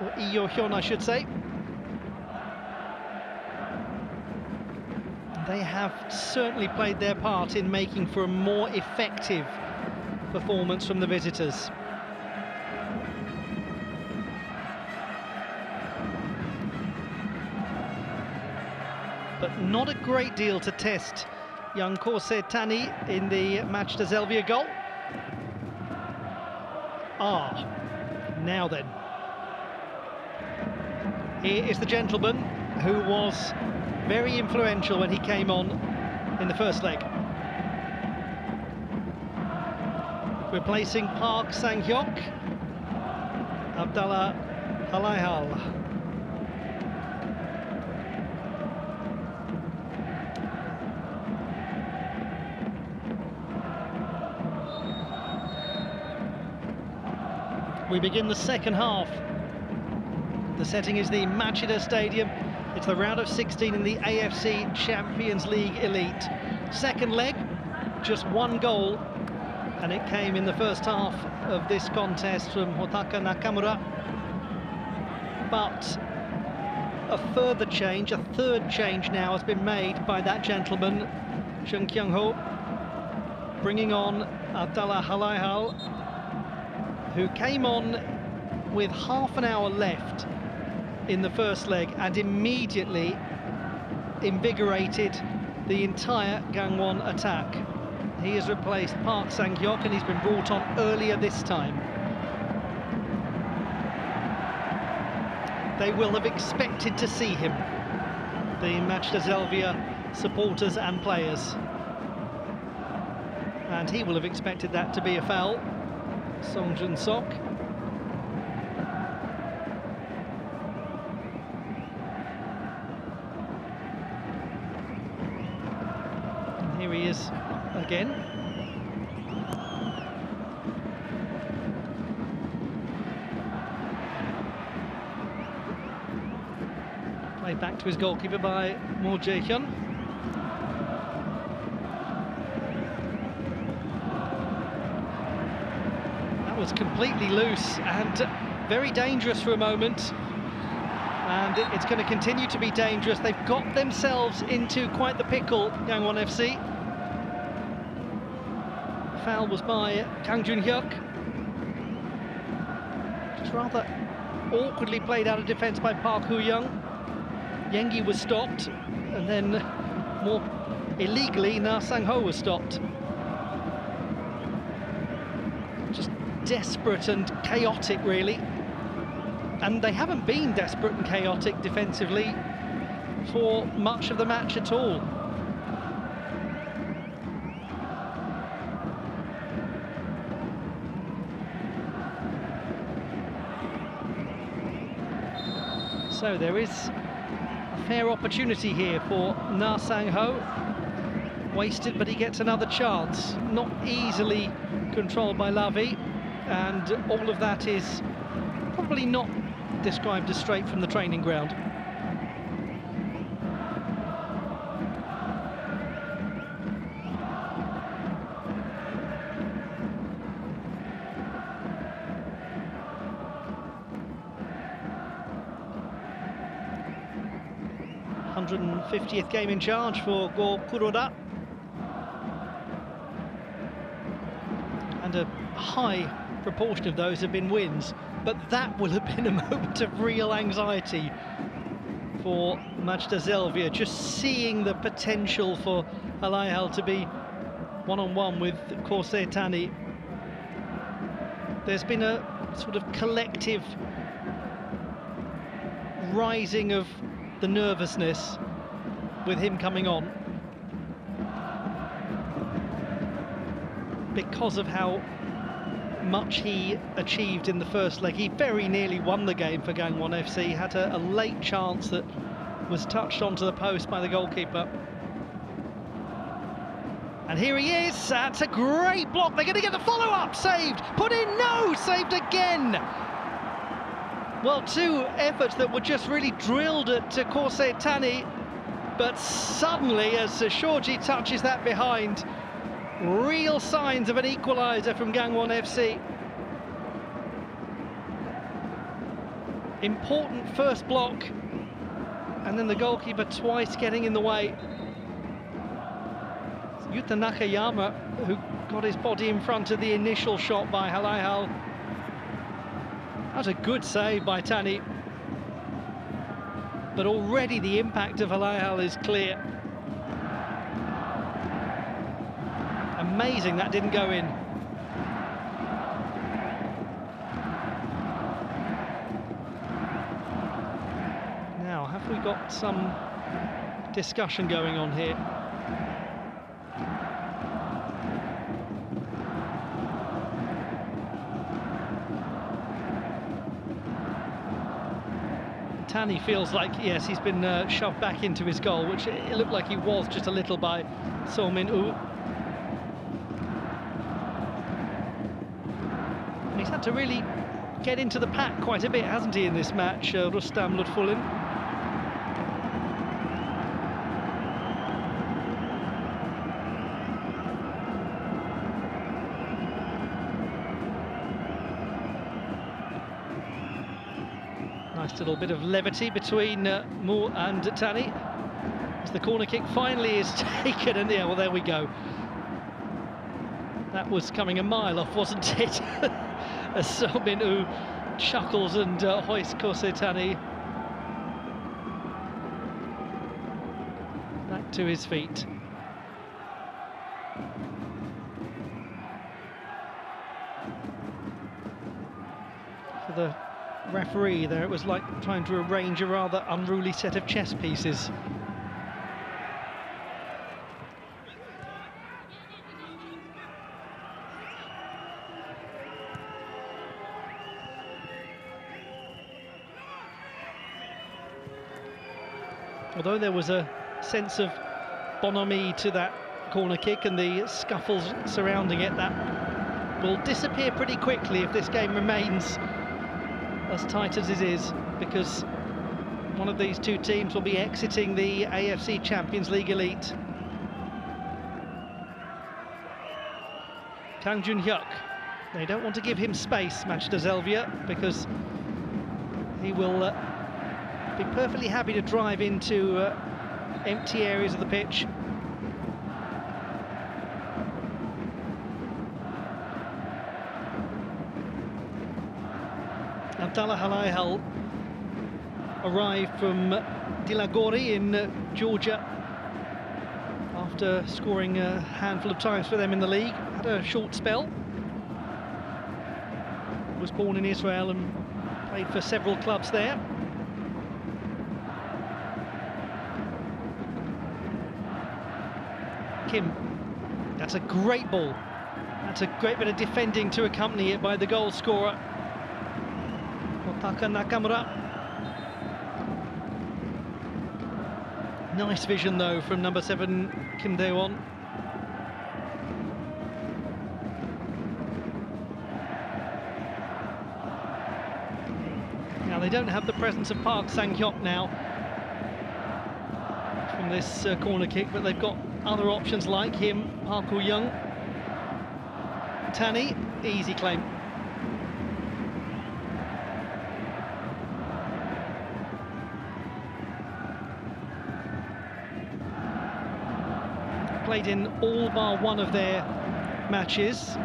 or Lee Yo-hyun I should say. They have certainly played their part in making for a more effective performance from the visitors. But not a great deal to test young Kosei Tani in the Machida Zelvia goal. Now then. Here is the gentleman who was very influential when he came on in the first leg. Replacing Park Sang-hyuk, Abdallah Halaihal. We begin the second half. The setting is the Machida Stadium. It's the round of 16 in the AFC Champions League Elite. Second leg, just 1 goal, and it came in the first half of this contest from Hotaka Nakamura. But a further change, a third change now has been made by that gentleman, Chung Kyung-ho, bringing on Abdallah Halaihal, who came on with half an hour left in the first leg and immediately invigorated the entire Gangwon attack. He has replaced Park Sang-hyuk and he's been brought on earlier this time. They will have expected to see him, the Machida Zelvia supporters and players. And he will have expected that to be a foul. Song Jun-sok. And here he is again. Played back to his goalkeeper by Mo Jae-hyun. Was completely loose and very dangerous for a moment, and it's going to continue to be dangerous. They've got themselves into quite the pickle, Gangwon FC. Foul was by Kang Jun-hyuk. Just rather awkwardly played out of defence by Park Hoo-young. Yengi was stopped, and then more illegally Na Sang-ho was stopped. Desperate and chaotic, really, and they haven't been desperate and chaotic defensively for much of the match at all. So there is a fair opportunity here for Na Sang-ho. Wasted, but he gets another chance. Not easily controlled by Lavi. And all of that is probably not described as straight from the training ground. .150th game in charge for Go Kuroda. And a high proportion of those have been wins, but that will have been a moment of real anxiety for Machida Zelvia, just seeing the potential for Halaihal to be one-on-one with Kosei Tani. There's been a sort of collective rising of the nervousness with him coming on, because of how much he achieved in the first leg. He very nearly won the game for Gangwon FC, had a late chance that was touched onto the post by the goalkeeper. And here he is, that's a great block, they're going to get the follow-up, saved, put in, no, saved again. Well, two efforts that were just really drilled at Kosei Tani, but suddenly as Shoji touches that behind, real signs of an equaliser from Gangwon FC. Important first block, and then the goalkeeper twice getting in the way. Yuta Nakayama, who got his body in front of the initial shot by Halaihal. That's a good save by Tani. But already the impact of Halaihal is clear. Amazing that didn't go in. Now, have we got some discussion going on here? Tani feels like, yes, he's been shoved back into his goal, which it looked like he was just a little by So Min-woo. He's had to really get into the pack quite a bit, hasn't he, in this match, Rustam Lutfulin. Nice little bit of levity between Moore and Tani as the corner kick finally is taken, and yeah, well, there we go. That was coming a mile off, wasn't it? As So Min-woo chuckles and hoists Kosei Tani back to his feet. For the referee there, it was like trying to arrange a rather unruly set of chess pieces. Although there was a sense of bonhomie to that corner kick and the scuffles surrounding it, that will disappear pretty quickly if this game remains as tight as it is, because one of these two teams will be exiting the AFC Champions League Elite. Kang Jun-hyuk, they don't want to give him space, Machida Zelvia, because he will be perfectly happy to drive into empty areas of the pitch. Abdallah Halaihal arrived from Dilagori in Georgia after scoring a handful of times for them in the league. Had a short spell. Was born in Israel and played for several clubs there. Kim, that's a great ball. That's a great bit of defending to accompany it by the goal scorer, Otaka Nakamura. Nice vision though from number 7 Kim Dae-won. Now they don't have the presence of Park Sang-hyuk now from this corner kick, but they've got other options like him, Park Woo-young. Tani, easy claim. Played in all bar one of their matches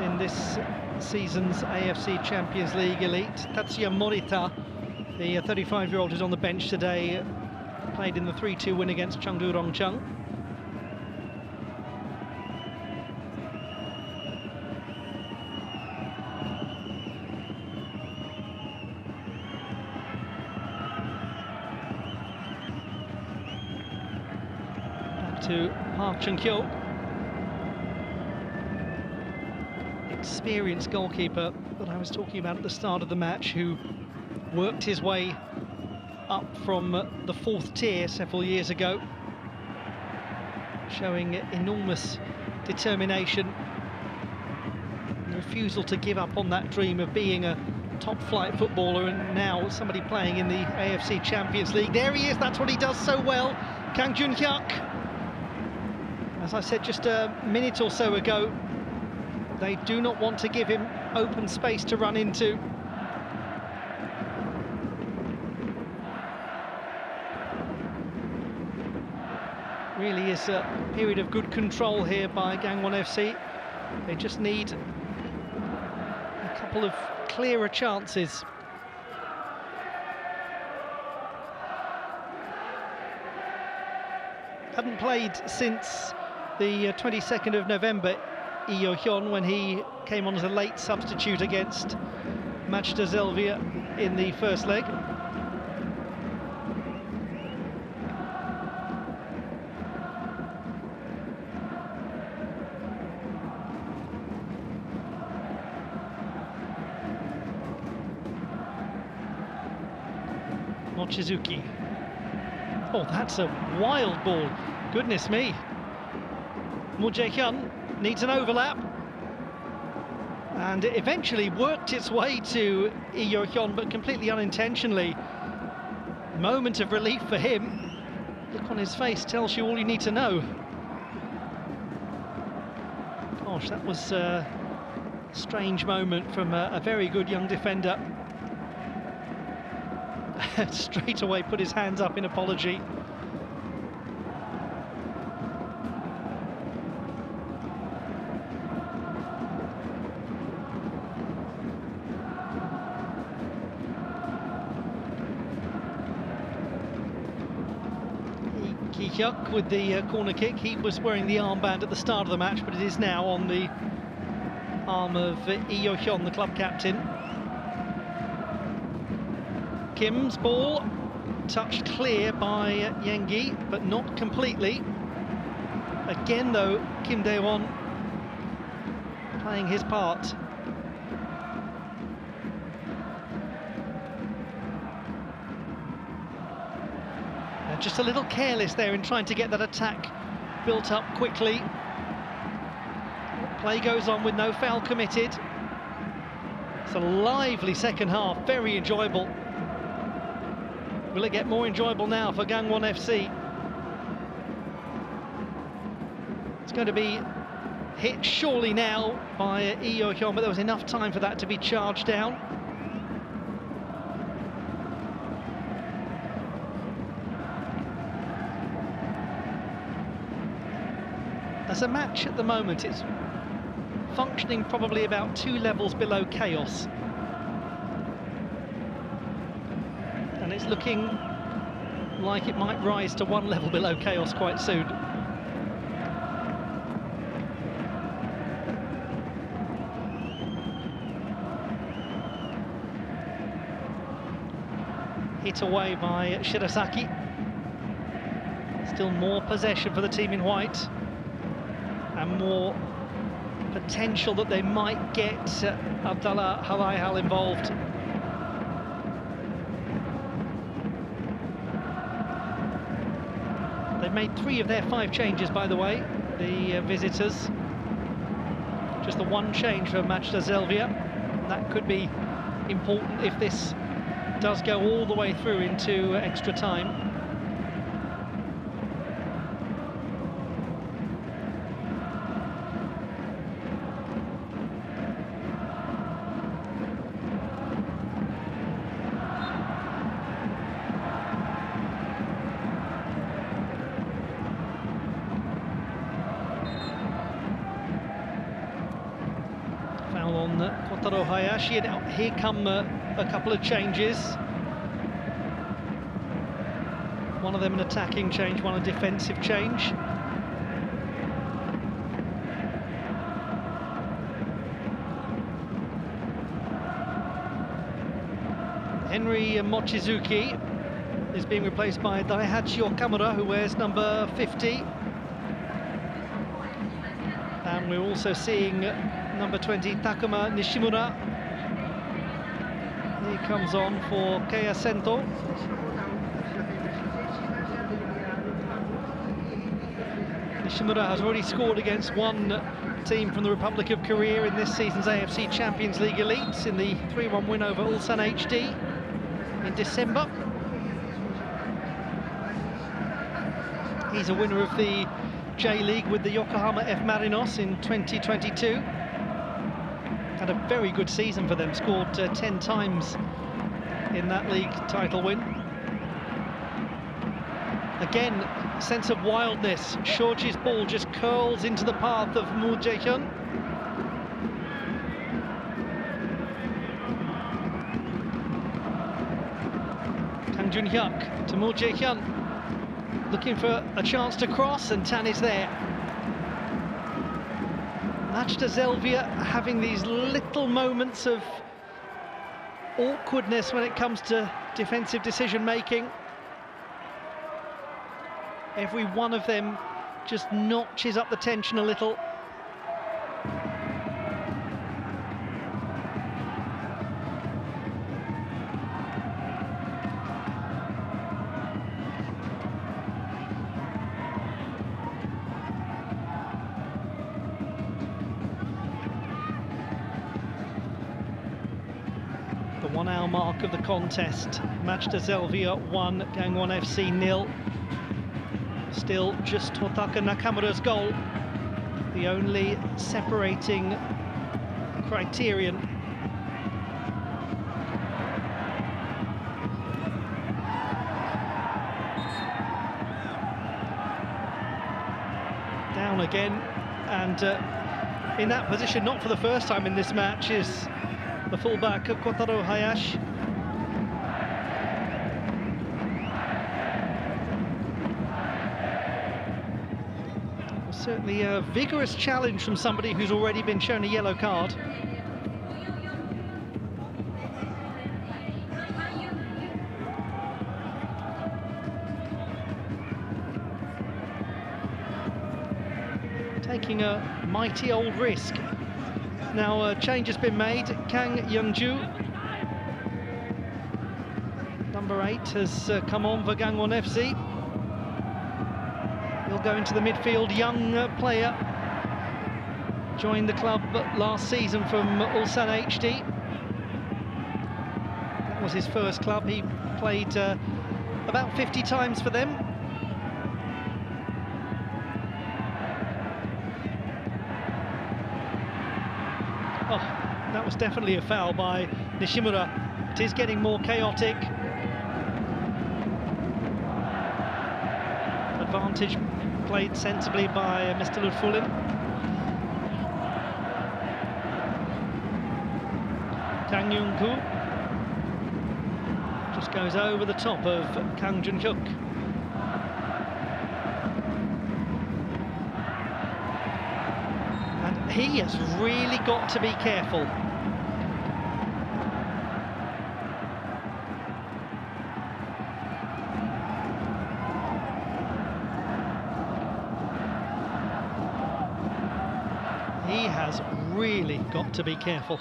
in this season's AFC Champions League Elite. Tatsuya Morita, the 35-year-old who's on the bench today, played in the 3-2 win against Chengdu Rongcheng. to Park Chung-kyo. Experienced goalkeeper that I was talking about at the start of the match, who worked his way up from the 4th tier several years ago, showing enormous determination and refusal to give up on that dream of being a top-flight footballer, and now somebody playing in the AFC Champions League. There he is, that's what he does so well, Kang Jun-hyuk. As I said just a minute or so ago, they do not want to give him open space to run into. Really is a period of good control here by Gangwon FC. They just need a couple of clearer chances. Hadn't played since the 22nd of November, Lee Yo-hyun, when he came on as a late substitute against Machida Zelvia in the first leg. Mochizuki. Oh, that's a wild ball. Goodness me. Mo Jae-hyun needs an overlap. And it eventually worked its way to Lee Yo-hyun, but completely unintentionally. Moment of relief for him. Look on his face tells you all you need to know. Gosh, that was a strange moment from a very good young defender. Straight away put his hands up in apology. Ki-hyuk with the corner kick. He was wearing the armband at the start of the match, but it is now on the arm of Lee Yo-hyun, the club captain. Kim's ball, touched clear by Yengi, but not completely. Again, though, Kim Dae-won playing his part. Just a little careless there in trying to get that attack built up quickly. Play goes on with no foul committed. It's a lively second half, very enjoyable. Will it get more enjoyable now for Gangwon FC? It's going to be hit surely now by Lee Yo-hyun, but there was enough time for that to be charged down. As a match at the moment, it's functioning probably about 2 levels below chaos. And it's looking like it might rise to 1 level below chaos quite soon. Hit away by Shirasaki. Still more possession for the team in white, and more potential that they might get Abdallah Halaihal involved. They've made 3 of their 5 changes, by the way, the visitors. Just the 1 change for Machida Zelvia. That could be important if this does go all the way through into extra time. On Kotaro Hayashi, and here come a couple of changes. One of them an attacking change, one a defensive change. Henry Mochizuki is being replaced by Daihachi Okamura, who wears number 50. And we're also seeing number 20, Takuma Nishimura. He comes on for Keiya Sento. Nishimura has already scored against one team from the Republic of Korea in this season's AFC Champions League Elites in the 3-1 win over Ulsan HD in December. He's a winner of the J-League with the Yokohama F Marinos in 2022. Had a very good season for them, scored 10 times in that league title win. Again, sense of wildness. Shoji's ball just curls into the path of Moo Jae-hyun. Kang Jun-hyuk to Moo Jae-hyun, looking for a chance to cross, and Tan is there. Machida Zelvia having these little moments of awkwardness when it comes to defensive decision-making. Every one of them just notches up the tension a little. The 1 hour mark of the contest. Machida Zelvia 1, Gangwon FC 0. Still just Hotaka Nakamura's goal, the only separating criterion. Down again, and in that position, not for the first time in this match, is the fullback Kotaro Hayashi. Certainly a vigorous challenge from somebody who's already been shown a yellow card. Taking a mighty old risk. Now a change has been made. Kang Young-ju, number 8, has come on for Gangwon FC. He'll go into the midfield, young player. Joined the club last season from Ulsan HD. That was his first club. He played about 50 times for them. Oh, that was definitely a foul by Nishimura. It is getting more chaotic. Advantage played sensibly by Mr. Ludfulin. Kang Young-koo just goes over the top of Kang Jun-hyuk. And he has really got to be careful. He has really got to be careful.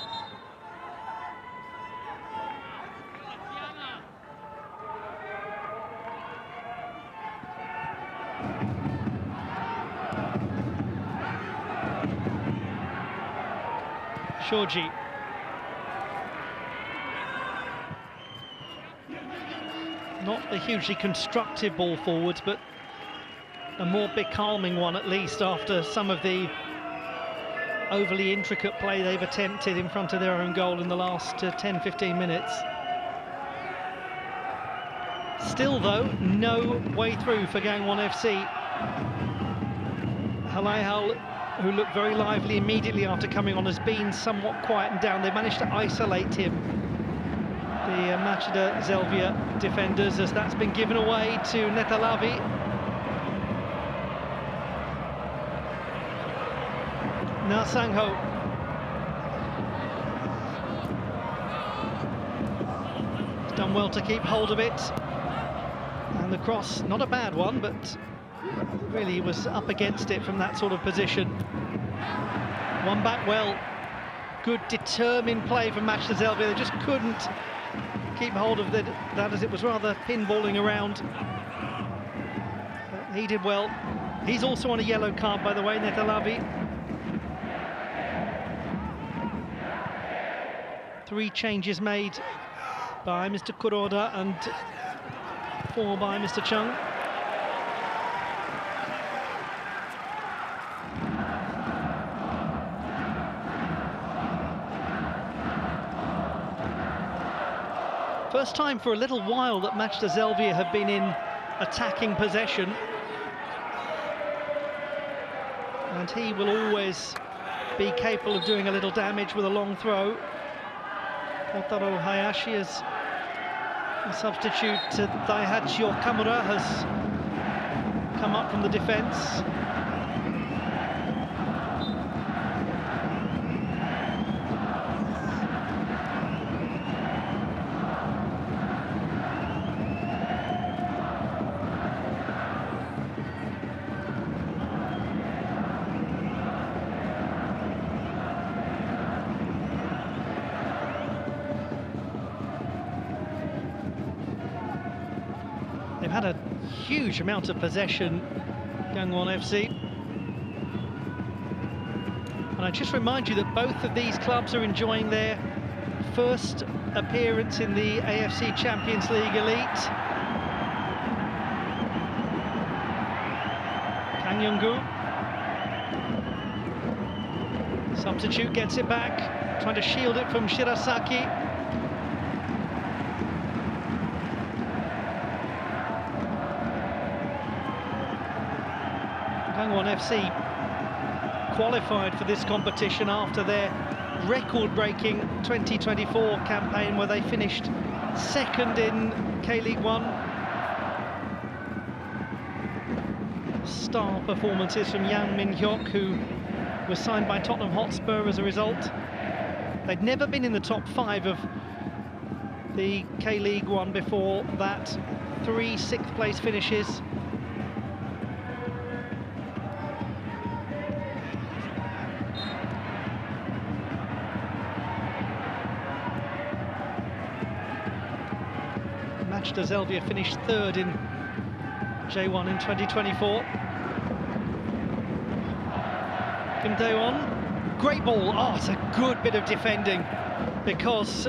Shoji. Not a hugely constructive ball forwards, but a more becalming one at least after some of the overly intricate play they've attempted in front of their own goal in the last 10-15 minutes. Still though, no way through for Gangwon FC. Halaihal, who looked very lively immediately after coming on, has been somewhat quietened down. They managed to isolate him, the Machida Zelvia defenders, as that's been given away to Netalavi. Na Sang-ho. He's done well to keep hold of it. And the cross, not a bad one, but really was up against it from that sort of position. Won back well. Good determined play from Machida Zelvia. They just couldn't keep hold of that as it was rather pinballing around. But he did well. He's also on a yellow card, by the way, Netalavi. 3 changes made by Mr. Kuroda and 4 by Mr. Chung. First time for a little while that Machida Zelvia have been in attacking possession. And he will always be capable of doing a little damage with a long throw. Kotaro Hayashi as a substitute. Daihachi Okamura has come up from the defence. They've had a huge amount of possession, Gangwon FC. And I just remind you that both of these clubs are enjoying their first appearance in the AFC Champions League Elite. Kang Young-gu. Substitute gets it back, trying to shield it from Shirasaki. Gangwon FC qualified for this competition after their record-breaking 2024 campaign, where they finished second in K-League 1. Star performances from Yang Min-hyuk, who was signed by Tottenham Hotspur as a result. They'd never been in the top 5 of the K-League 1 before that. 3 sixth-place finishes. Machida Zelvia finished 3rd in J1 in 2024. Kim Dae-won, great ball. Oh, it's a good bit of defending, because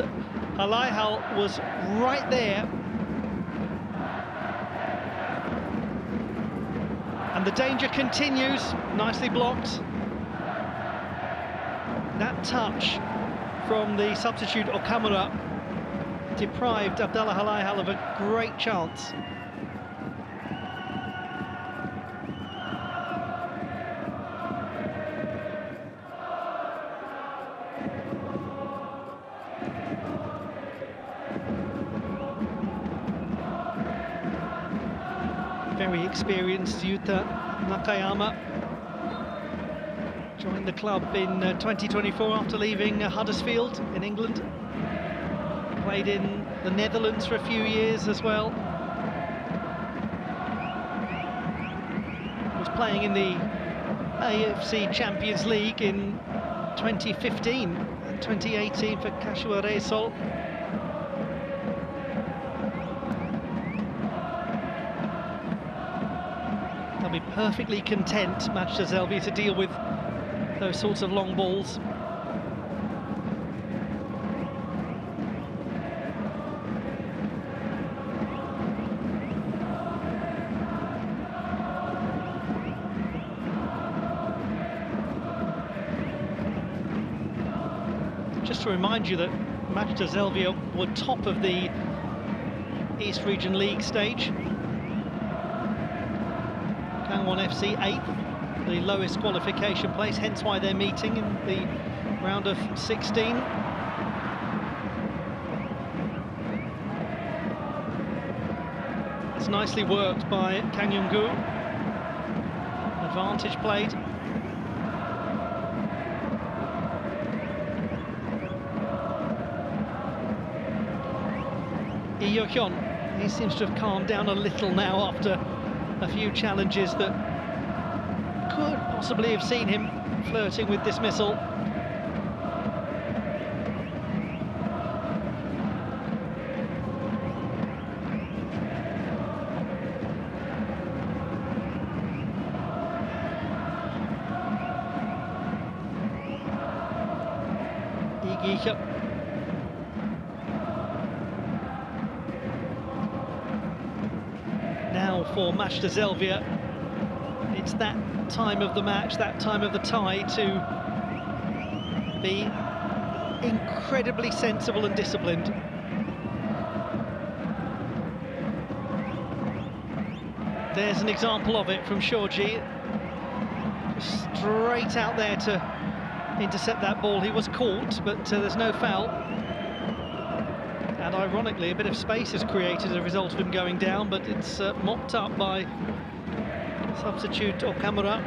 Halai-hal was right there. And the danger continues, nicely blocked. That touch from the substitute Okamura deprived Abdallah Halai-hal of a great chance. Very experienced Yuta Nakayama joined the club in 2024 after leaving Huddersfield in England. Played in the Netherlands for a few years as well. Was playing in the AFC Champions League in 2015 and 2018 for Kashiwa Reysol. They'll be perfectly content, Machida Zelvia, to deal with those sorts of long balls. Just to remind you that Machida Zelvia were top of the East Region League stage. Gangwon FC 8th, the lowest qualification place, hence why they're meeting in the round of 16. It's nicely worked by Kang Young-gu. Advantage played. Lee Yo-hyun, he seems to have calmed down a little now after a few challenges that could possibly have seen him flirting with dismissal. Now for Machida Zelvia, it's that time of the match, that time of the tie, to be incredibly sensible and disciplined. There's an example of it from Shoji, straight out there to intercept that ball. He was caught, but there's no foul. And ironically, a bit of space is created as a result of him going down, but it's mopped up by substitute Okamura.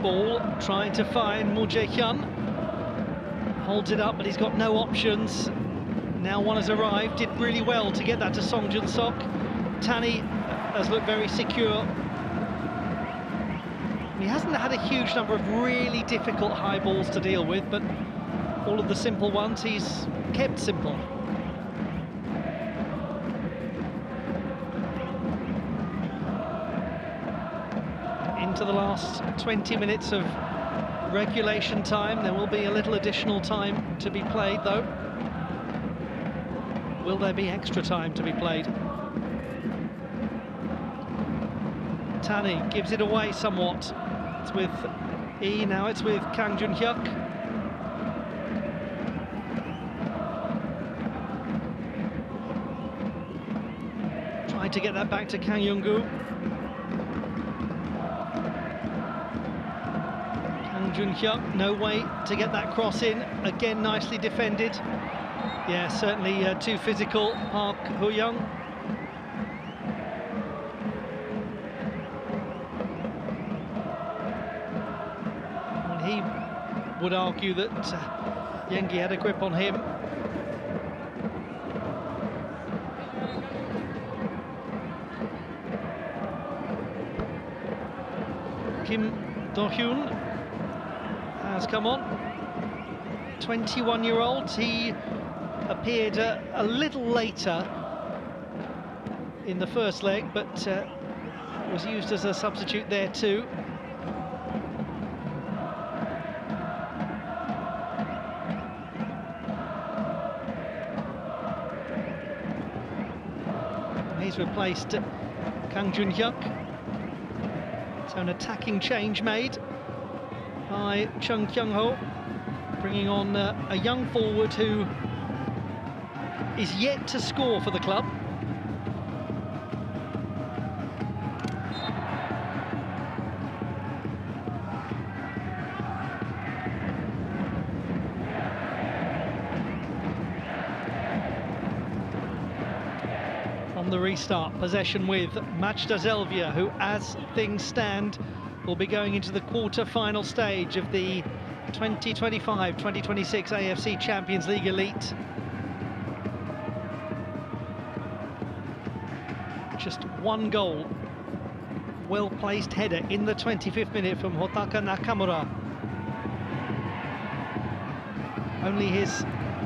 Ball trying to find Moon Jae-hyun, holds it up, but he's got no options. Now one has arrived, did really well to get that to Song Jun-sok. Tani has looked very secure. He hasn't had a huge number of really difficult high balls to deal with, but all of the simple ones he's kept simple. To the last 20 minutes of regulation time. There will be a little additional time to be played, though. Will there be extra time to be played? Tani gives it away somewhat. It's with E, now it's with Kang Jun-hyuk. Tried to get that back to Kang Young-gu. Jun-hyuk, no way to get that cross in. Again, nicely defended. Yeah, certainly too physical, Park Ho-young. And he would argue that Yengi had a grip on him. Kim Do-hyun has come on, 21-year-old. He appeared a little later in the first leg, but was used as a substitute there too. He's replaced Kang Jun-hyuk. So an attacking change made by Chung Kyung-ho, bringing on a young forward who is yet to score for the club. On the restart, possession with Machida Zelvia, who, as things stand, will be going into the quarter-final stage of the 2025-2026 AFC Champions League Elite. Just one goal. Well-placed header in the 25th minute from Hotaka Nakamura. Only his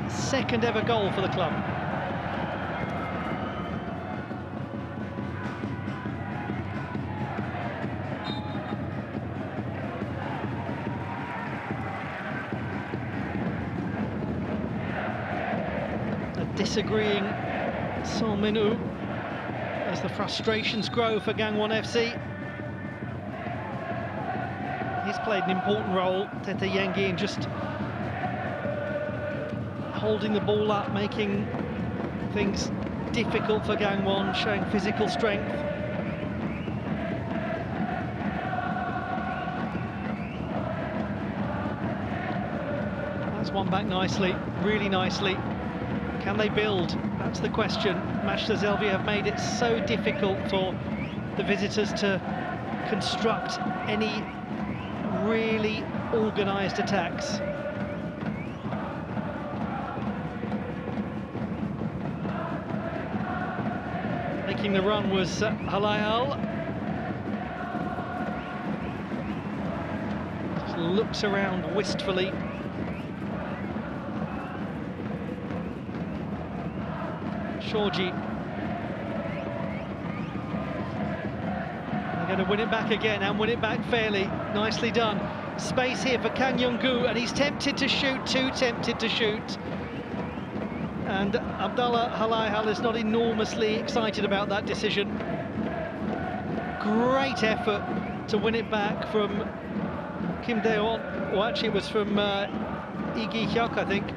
second ever goal for the club. Disagreeing Song Min-woo as the frustrations grow for Gangwon FC. He's played an important role, Tete Yengi, in just holding the ball up, making things difficult for Gangwon, showing physical strength. That's one back nicely, really nicely. Can they build? That's the question. Machida Zelvia have made it so difficult for the visitors to construct any really organised attacks. Making the run was Halal. Just looks around wistfully. Shorji. They're going to win it back again and win it back fairly. Nicely done. Space here for Kang Young-gu, and he's tempted to shoot, too tempted to shoot. And Abdallah Halal is not enormously excited about that decision. Great effort to win it back from Kim Dae-won. Well, actually it was from Lee Gi-hyuk, I think.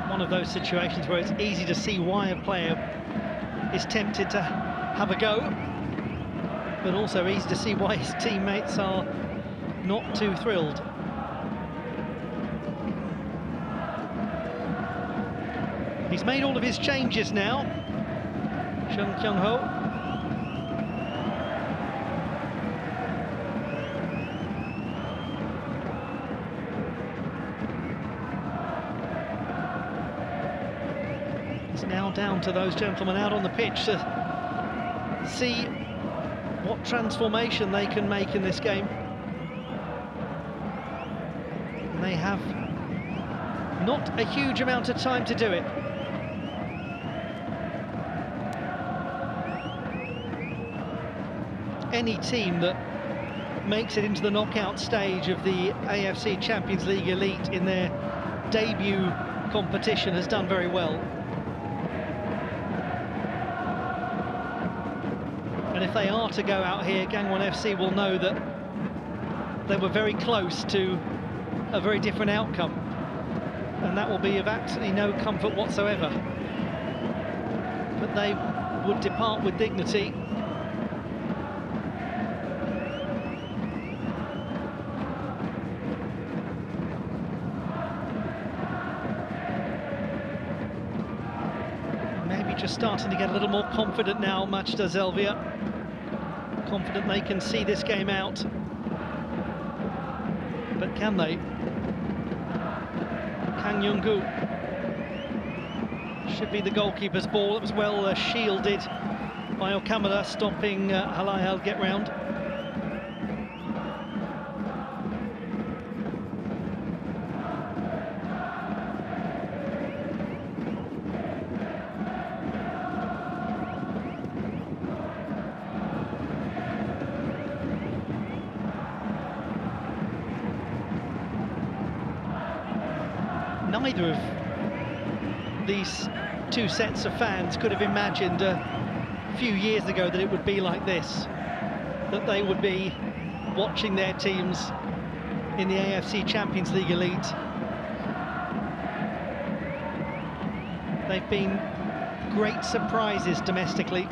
One of those situations where it's easy to see why a player is tempted to have a go, but also easy to see why his teammates are not too thrilled. He's made all of his changes now, Chung Kyung-ho. It's now down to those gentlemen out on the pitch to see what transformation they can make in this game. And they have not a huge amount of time to do it. Any team that makes it into the knockout stage of the AFC Champions League Elite in their debut competition has done very well. And if they are to go out here, Gangwon FC will know that they were very close to a very different outcome. And that will be of absolutely no comfort whatsoever. But they would depart with dignity. Maybe just starting to get a little more confident now, Machida Zelvia. Confident they can see this game out. But can they? Kang Young-gu. Should be the goalkeeper's ball. It was well shielded by Okamura, stopping Halal get round. Neither of these two sets of fans could have imagined a few years ago that it would be like this, that they would be watching their teams in the AFC Champions League Elite. They've been great surprises domestically.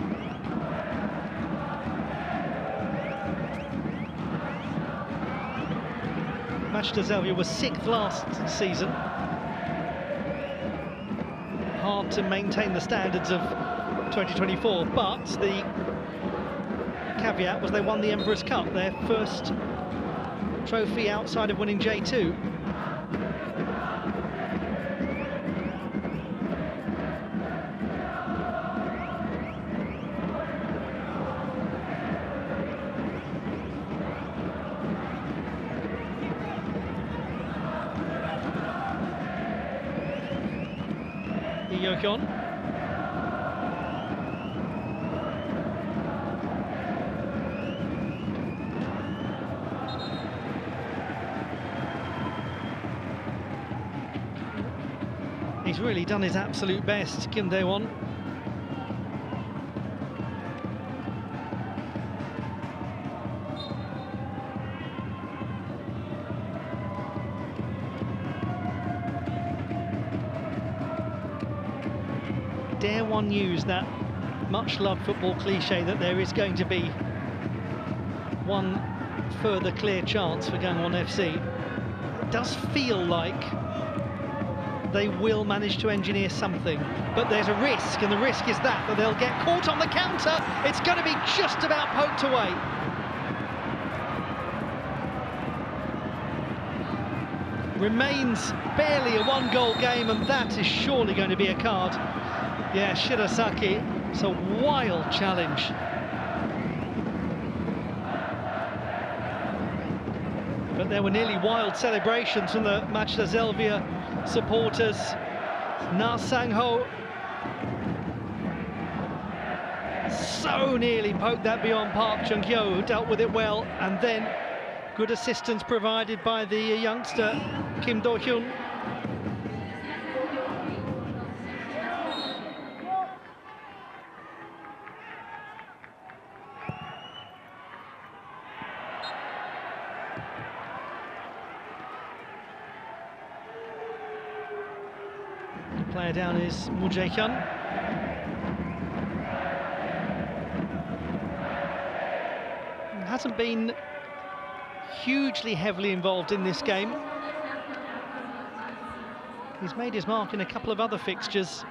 Machida Zelvia was 6th last season. Hard to maintain the standards of 2024, but the caveat was they won the Emperor's Cup, their first trophy outside of winning J2. Yokon. He's really done his absolute best, Kim Dae-won. Gangwon used that much-loved football cliche that there is going to be one further clear chance for Gangwon FC. It does feel like they will manage to engineer something, but there's a risk, and the risk is that they'll get caught on the counter. It's going to be just about poked away. Remains barely a one-goal game, and that is surely going to be a card. Yeah, Shirasaki, it's a wild challenge. But there were nearly wild celebrations from the Machida Zelvia supporters. Na Sang-ho so nearly poked that beyond Park Chung-hyo, who dealt with it well, and then good assistance provided by the youngster Kim Do-hyun. The player down is Mu Jae-hyun. Hasn't been hugely heavily involved in this game. He's made his mark in a couple of other fixtures.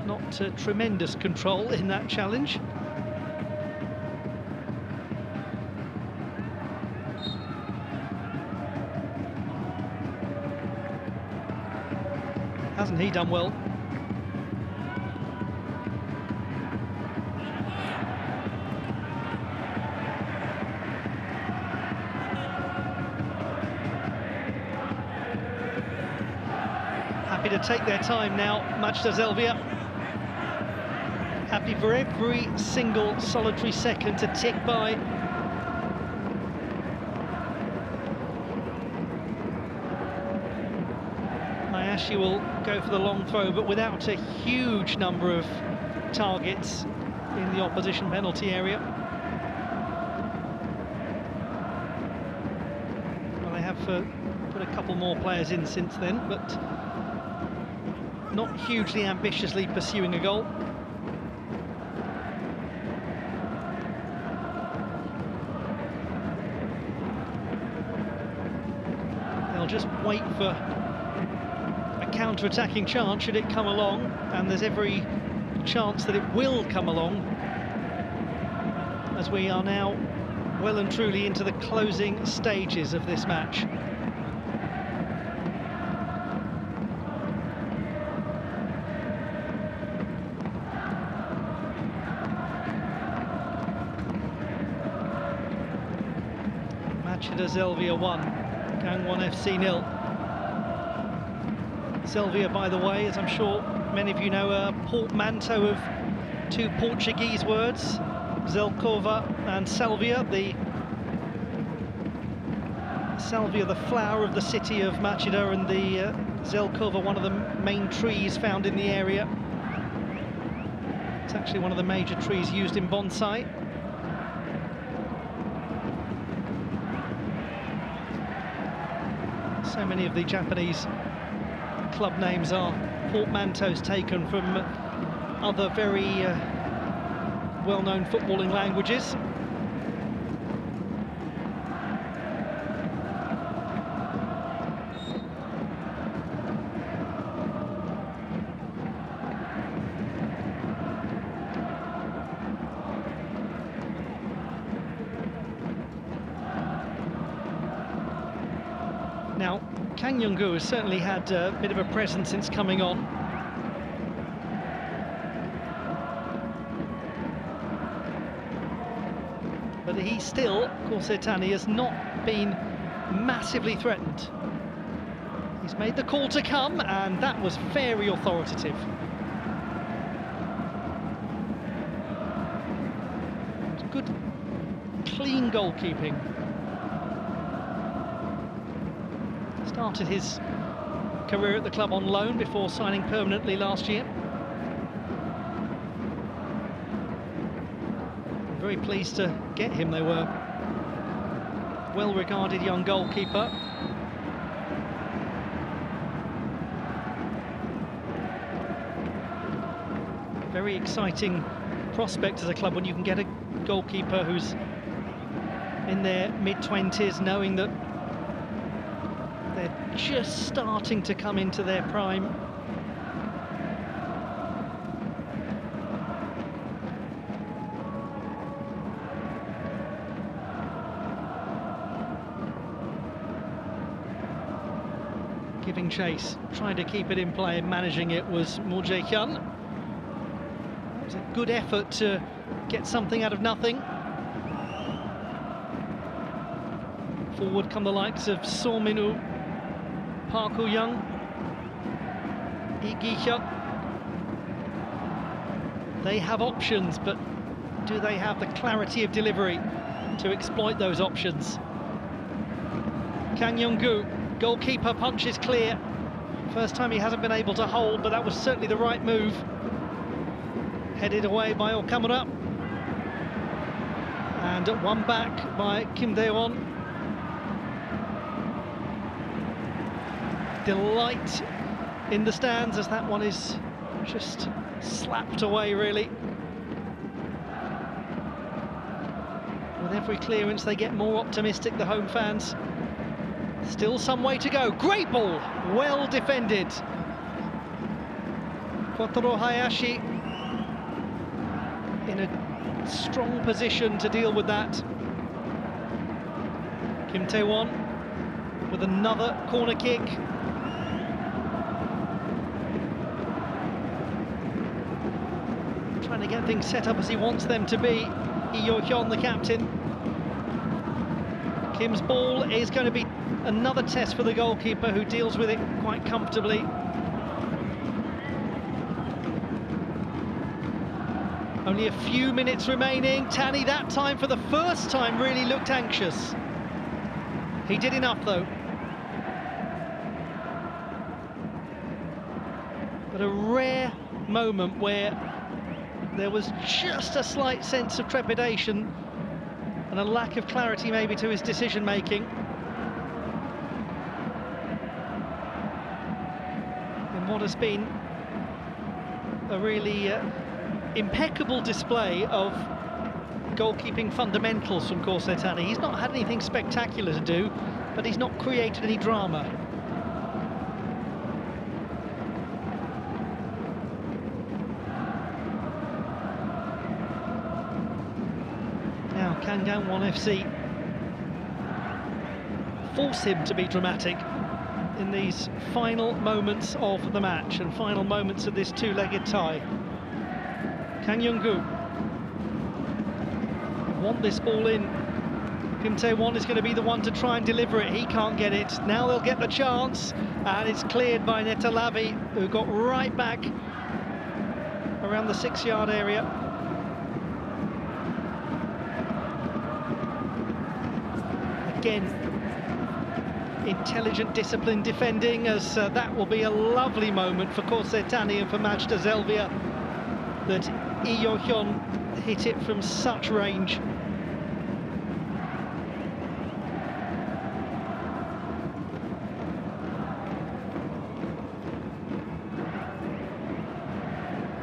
Not tremendous control in that challenge. Hasn't he done well? Happy to take their time now, Machida Zelvia. Happy for every single solitary second to tick by. Hayashi will go for the long throw, but without a huge number of targets in the opposition penalty area. Well, they have put a couple more players in since then, but not hugely ambitiously pursuing a goal. They'll just wait for a counter-attacking chance should it come along, and there's every chance that it will come along, as we are now well and truly into the closing stages of this match. Machida Zelvia 1, Gangwon FC 0. Zelvia, by the way, as I'm sure many of you know, a portmanteau of two Portuguese words, Zelkova and Salvia. The Salvia, the flower of the city of Machida, and the Zelkova, one of the main trees found in the area. It's actually one of the major trees used in bonsai. So many of the Japanese club names are portmanteaus taken from other very well-known footballing languages. Now, Kang Young-gu has certainly had a bit of a presence since coming on. But he still, Korsetani, has not been massively threatened. He's made the call to come, and that was very authoritative. Good, clean goalkeeping. Started his career at the club on loan before signing permanently last year. Very pleased to get him. They were well-regarded young goalkeeper. very exciting prospect as a club when you can get a goalkeeper who's in their mid-20s, knowing that they're just starting to come into their prime. Giving chase, trying to keep it in play and managing it was Mo Jae-hyun. It was a good effort to get something out of nothing. Forward come the likes of So Min-woo, Park Woo-young, Lee Gi-hyuk. They have options, but do they have the clarity of delivery to exploit those options? Kang Young-gu, goalkeeper punches clear. First time he hasn't been able to hold, but that was certainly the right move. Headed away by Okamura. And one back by Kim Dae-won. Delight in the stands as that one is just slapped away, really. With every clearance they get more optimistic, the home fans. Still some way to go. Great ball, well defended. Kotaro Hayashi in a strong position to deal with that. Kim Tae-won with another corner kick. Trying to get things set up as he wants them to be. Lee Yo-hyun, the captain. Kim's ball is going to be another test for the goalkeeper, who deals with it quite comfortably. Only a few minutes remaining. Tani that time, for the first time, really looked anxious. He did enough though. But a rare moment where there was just a slight sense of trepidation and a lack of clarity maybe to his decision making. In what has been a really impeccable display of goalkeeping fundamentals from Corset Tani. He's not had anything spectacular to do, but he's not created any drama. Now, can Gangwon FC force him to be dramatic in these final moments of the match and final moments of this two-legged tie? Kang Young-gu want this ball in. Kim Tae-won is going to be the one to try and deliver it. He can't get it. Now they'll get the chance, and it's cleared by Netalavi, who got right back around the 6-yard area. Again, intelligent, disciplined defending, as that will be a lovely moment for Corset Tani and for Machida Zelvia, that Lee Yo-hyun hit it from such range.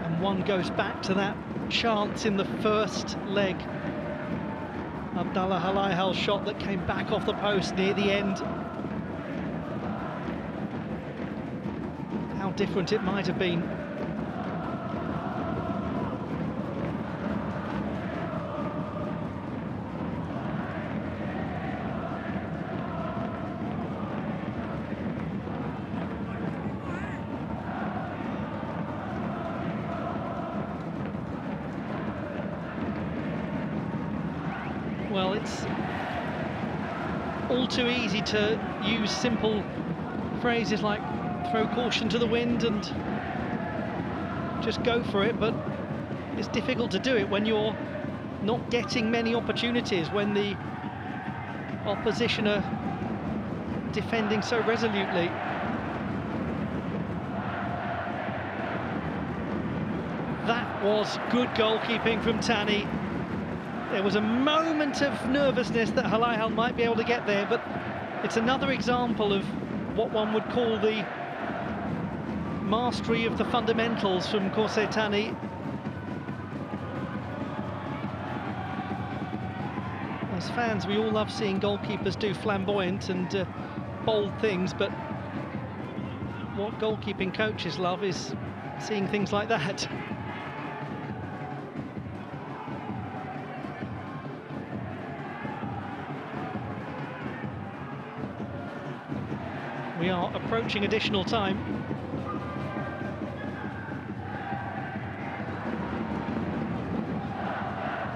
And one goes back to that chance in the first leg. Abdallah Halahal's shot that came back off the post near the end. How different it might have been. Well, it's all too easy to use simple phrases like throw caution to the wind and just go for it, but it's difficult to do it when you're not getting many opportunities, when the opposition are defending so resolutely. That was good goalkeeping from Tani. There was a moment of nervousness that Halahal might be able to get there, but it's another example of what one would call the mastery of the fundamentals from Corset Tani. fans, we all love seeing goalkeepers do flamboyant and bold things, but what goalkeeping coaches love is seeing things like that. We are approaching additional time.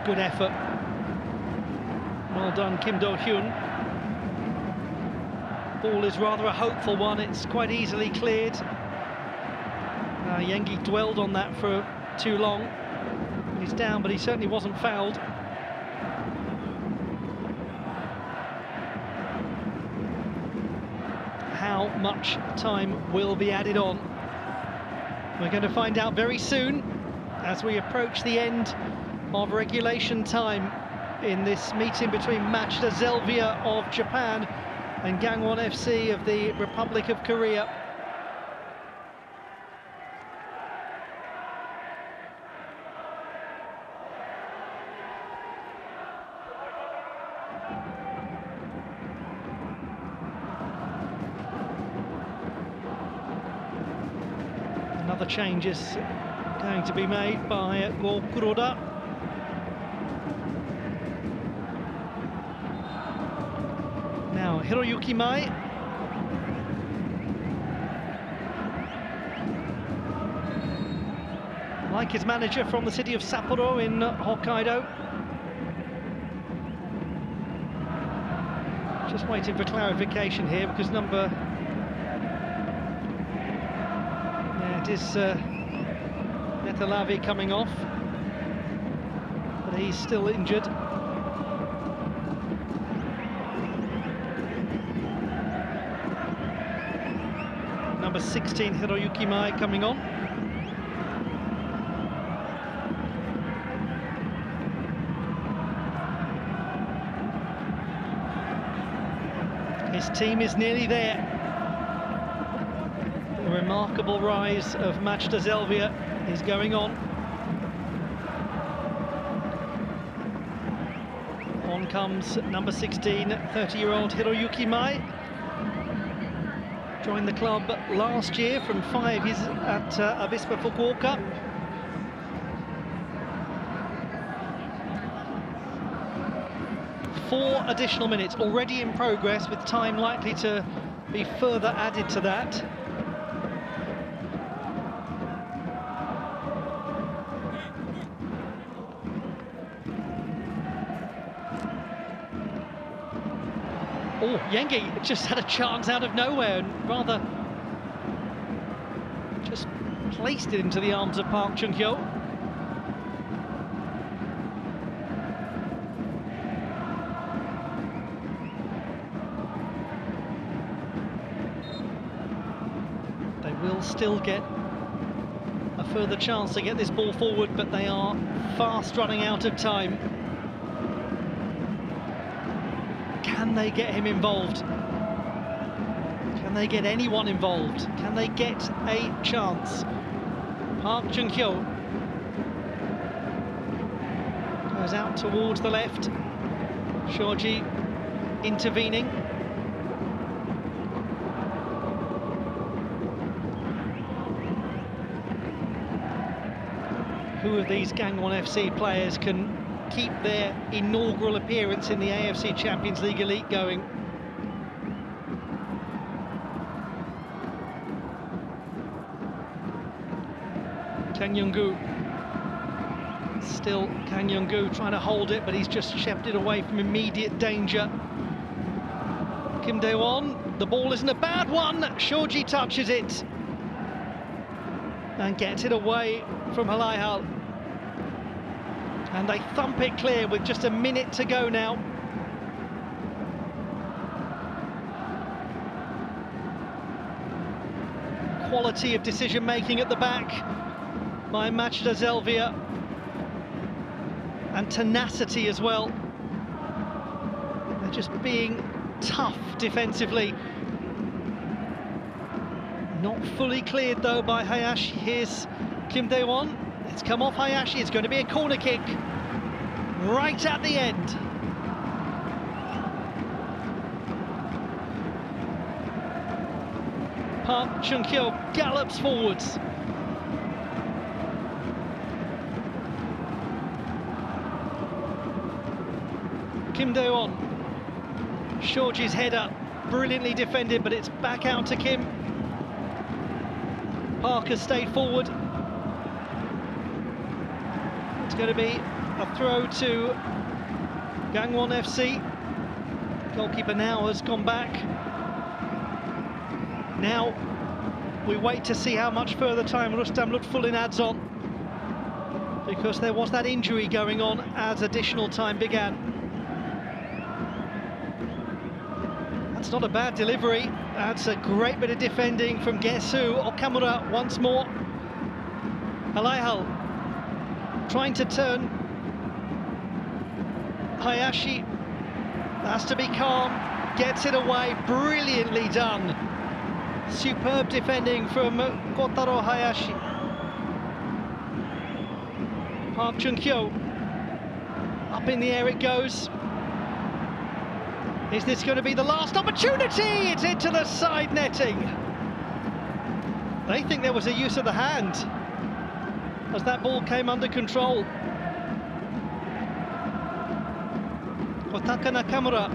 Good effort. Well done, Kim Do-hyun. Ball is rather a hopeful one. It's quite easily cleared. Yengi dwelled on that for too long. He's down, but he certainly wasn't fouled. How much time will be added on? We're going to find out very soon as we approach the end of regulation time in this meeting between Machida Zelvia of Japan and Gangwon FC of the Republic of Korea. Another change is going to be made by Go Kuroda. Now Hiroyuki Mai. Like his manager from the city of Sapporo in Hokkaido. Just waiting for clarification here because it is Netalavi coming off, but he's still injured. Number 16, Hiroyuki Mai, coming on. His team is nearly there. The remarkable rise of Machida Zelvia is going on. On comes number 16, 30-year-old Hiroyuki Mai. Joined the club last year from 5 years at Avispa Fukuoka. Four additional minutes already in progress, with time likely to be further added to that. Oh, Yengi just had a chance out of nowhere and rather just placed it into the arms of Park Chung-hyo. They will still get a further chance to get this ball forward, but they are fast running out of time. Can they get him involved? Can they get anyone involved? Can they get a chance? Park Chung-hyo goes out towards the left. Shoji intervening. Who of these Gangwon FC players can keep their inaugural appearance in the AFC Champions League Elite going? Kang Young-gu. Still Kang Young-gu trying to hold it, but he's just shepherded away from immediate danger. Kim Dae-won, the ball isn't a bad one. Shoji touches it and gets it away from Halaihal. And they thump it clear with just a minute to go now. Quality of decision-making at the back by Machida Zelvia. And tenacity as well. They're just being tough defensively. Not fully cleared though by Hayashi. Here's Kim Dae-won. It's come off Hayashi. It's going to be a corner kick right at the end. Park Chung-kyo gallops forwards. Kim Dae-won, Shorji's header, brilliantly defended, but it's back out to Kim. Parker stayed forward. It's going to be a throw to Gangwon FC. Goalkeeper now has gone back. Now we wait to see how much further time Rustam Lutfulin adds on, because there was that injury going on as additional time began. That's not a bad delivery. That's a great bit of defending from Gesu. Okamura once more. Alaihal trying to turn. Hayashi has to be calm, gets it away, brilliantly done. Superb defending from Kotaro Hayashi. Park Chung-kyo, up in the air it goes. Is this going to be the last opportunity? It's into the side netting. They think there was a use of the hand as that ball came under control. Kotaka Nakamura.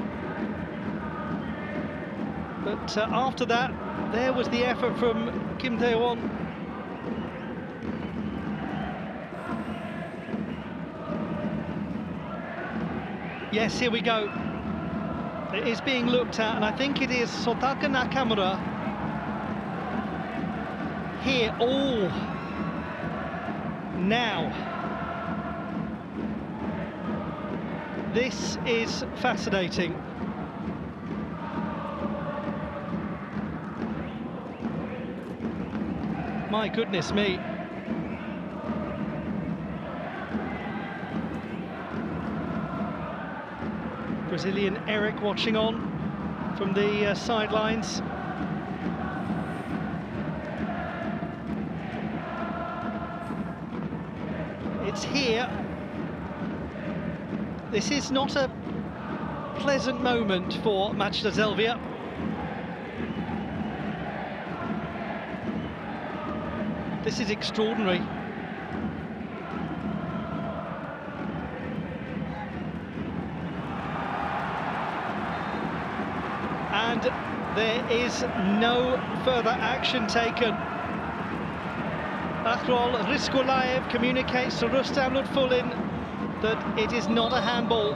But after that, there was the effort from Kim Dae-won. Yes, here we go. It is being looked at, and I think it is Sotaka Nakamura here. Oh, now this is fascinating. My goodness me. Brazilian Eric watching on from the sidelines. It's here. This is not a pleasant moment for Machida Zelvia. This is extraordinary. And there is no further action taken. Akhrol Rizkulayev communicates to Rustam Lutfulin that it is not a handball.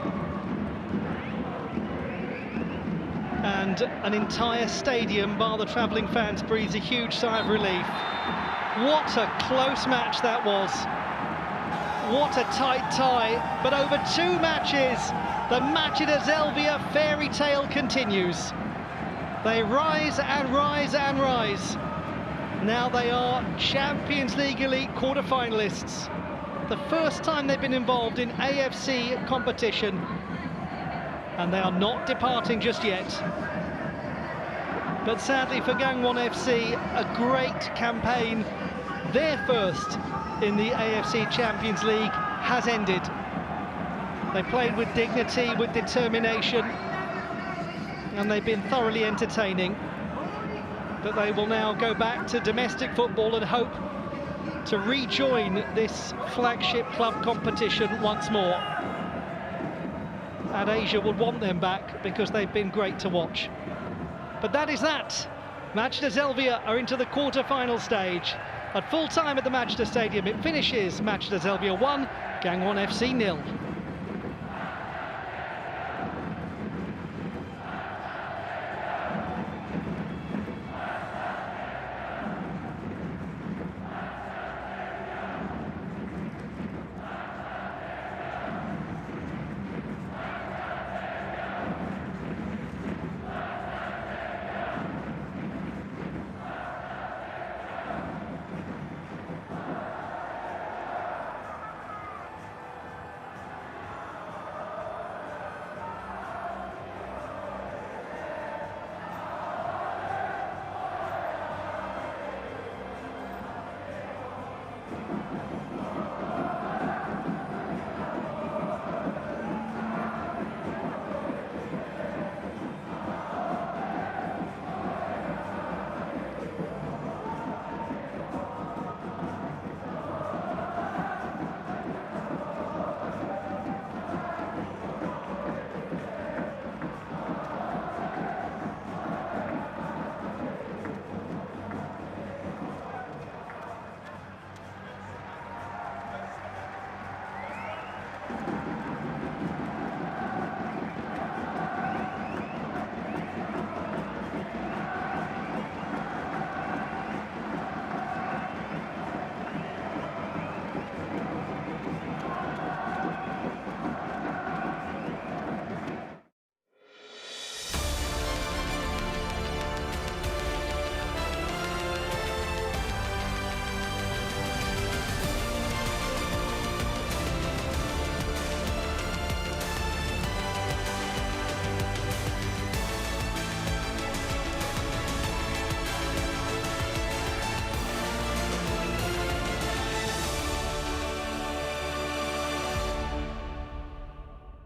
And an entire stadium, bar the travelling fans, breathes a huge sigh of relief. What a close match that was. What a tight tie. But over 2 matches, the Machida Zelvia fairy tale continues. They rise and rise and rise. Now they are Champions League Elite quarter-finalists. The first time they've been involved in AFC competition. And they are not departing just yet. But sadly for Gangwon FC, a great campaign. Their first in the AFC Champions League has ended. They played with dignity, with determination, and they've been thoroughly entertaining. But they will now go back to domestic football and hope to rejoin this flagship club competition once more. And Asia would want them back because they've been great to watch. But that is that. Machida Zelvia are into the quarter-final stage. At full time at the Machida Stadium, it finishes Machida Zelvia 1, Gangwon FC 0.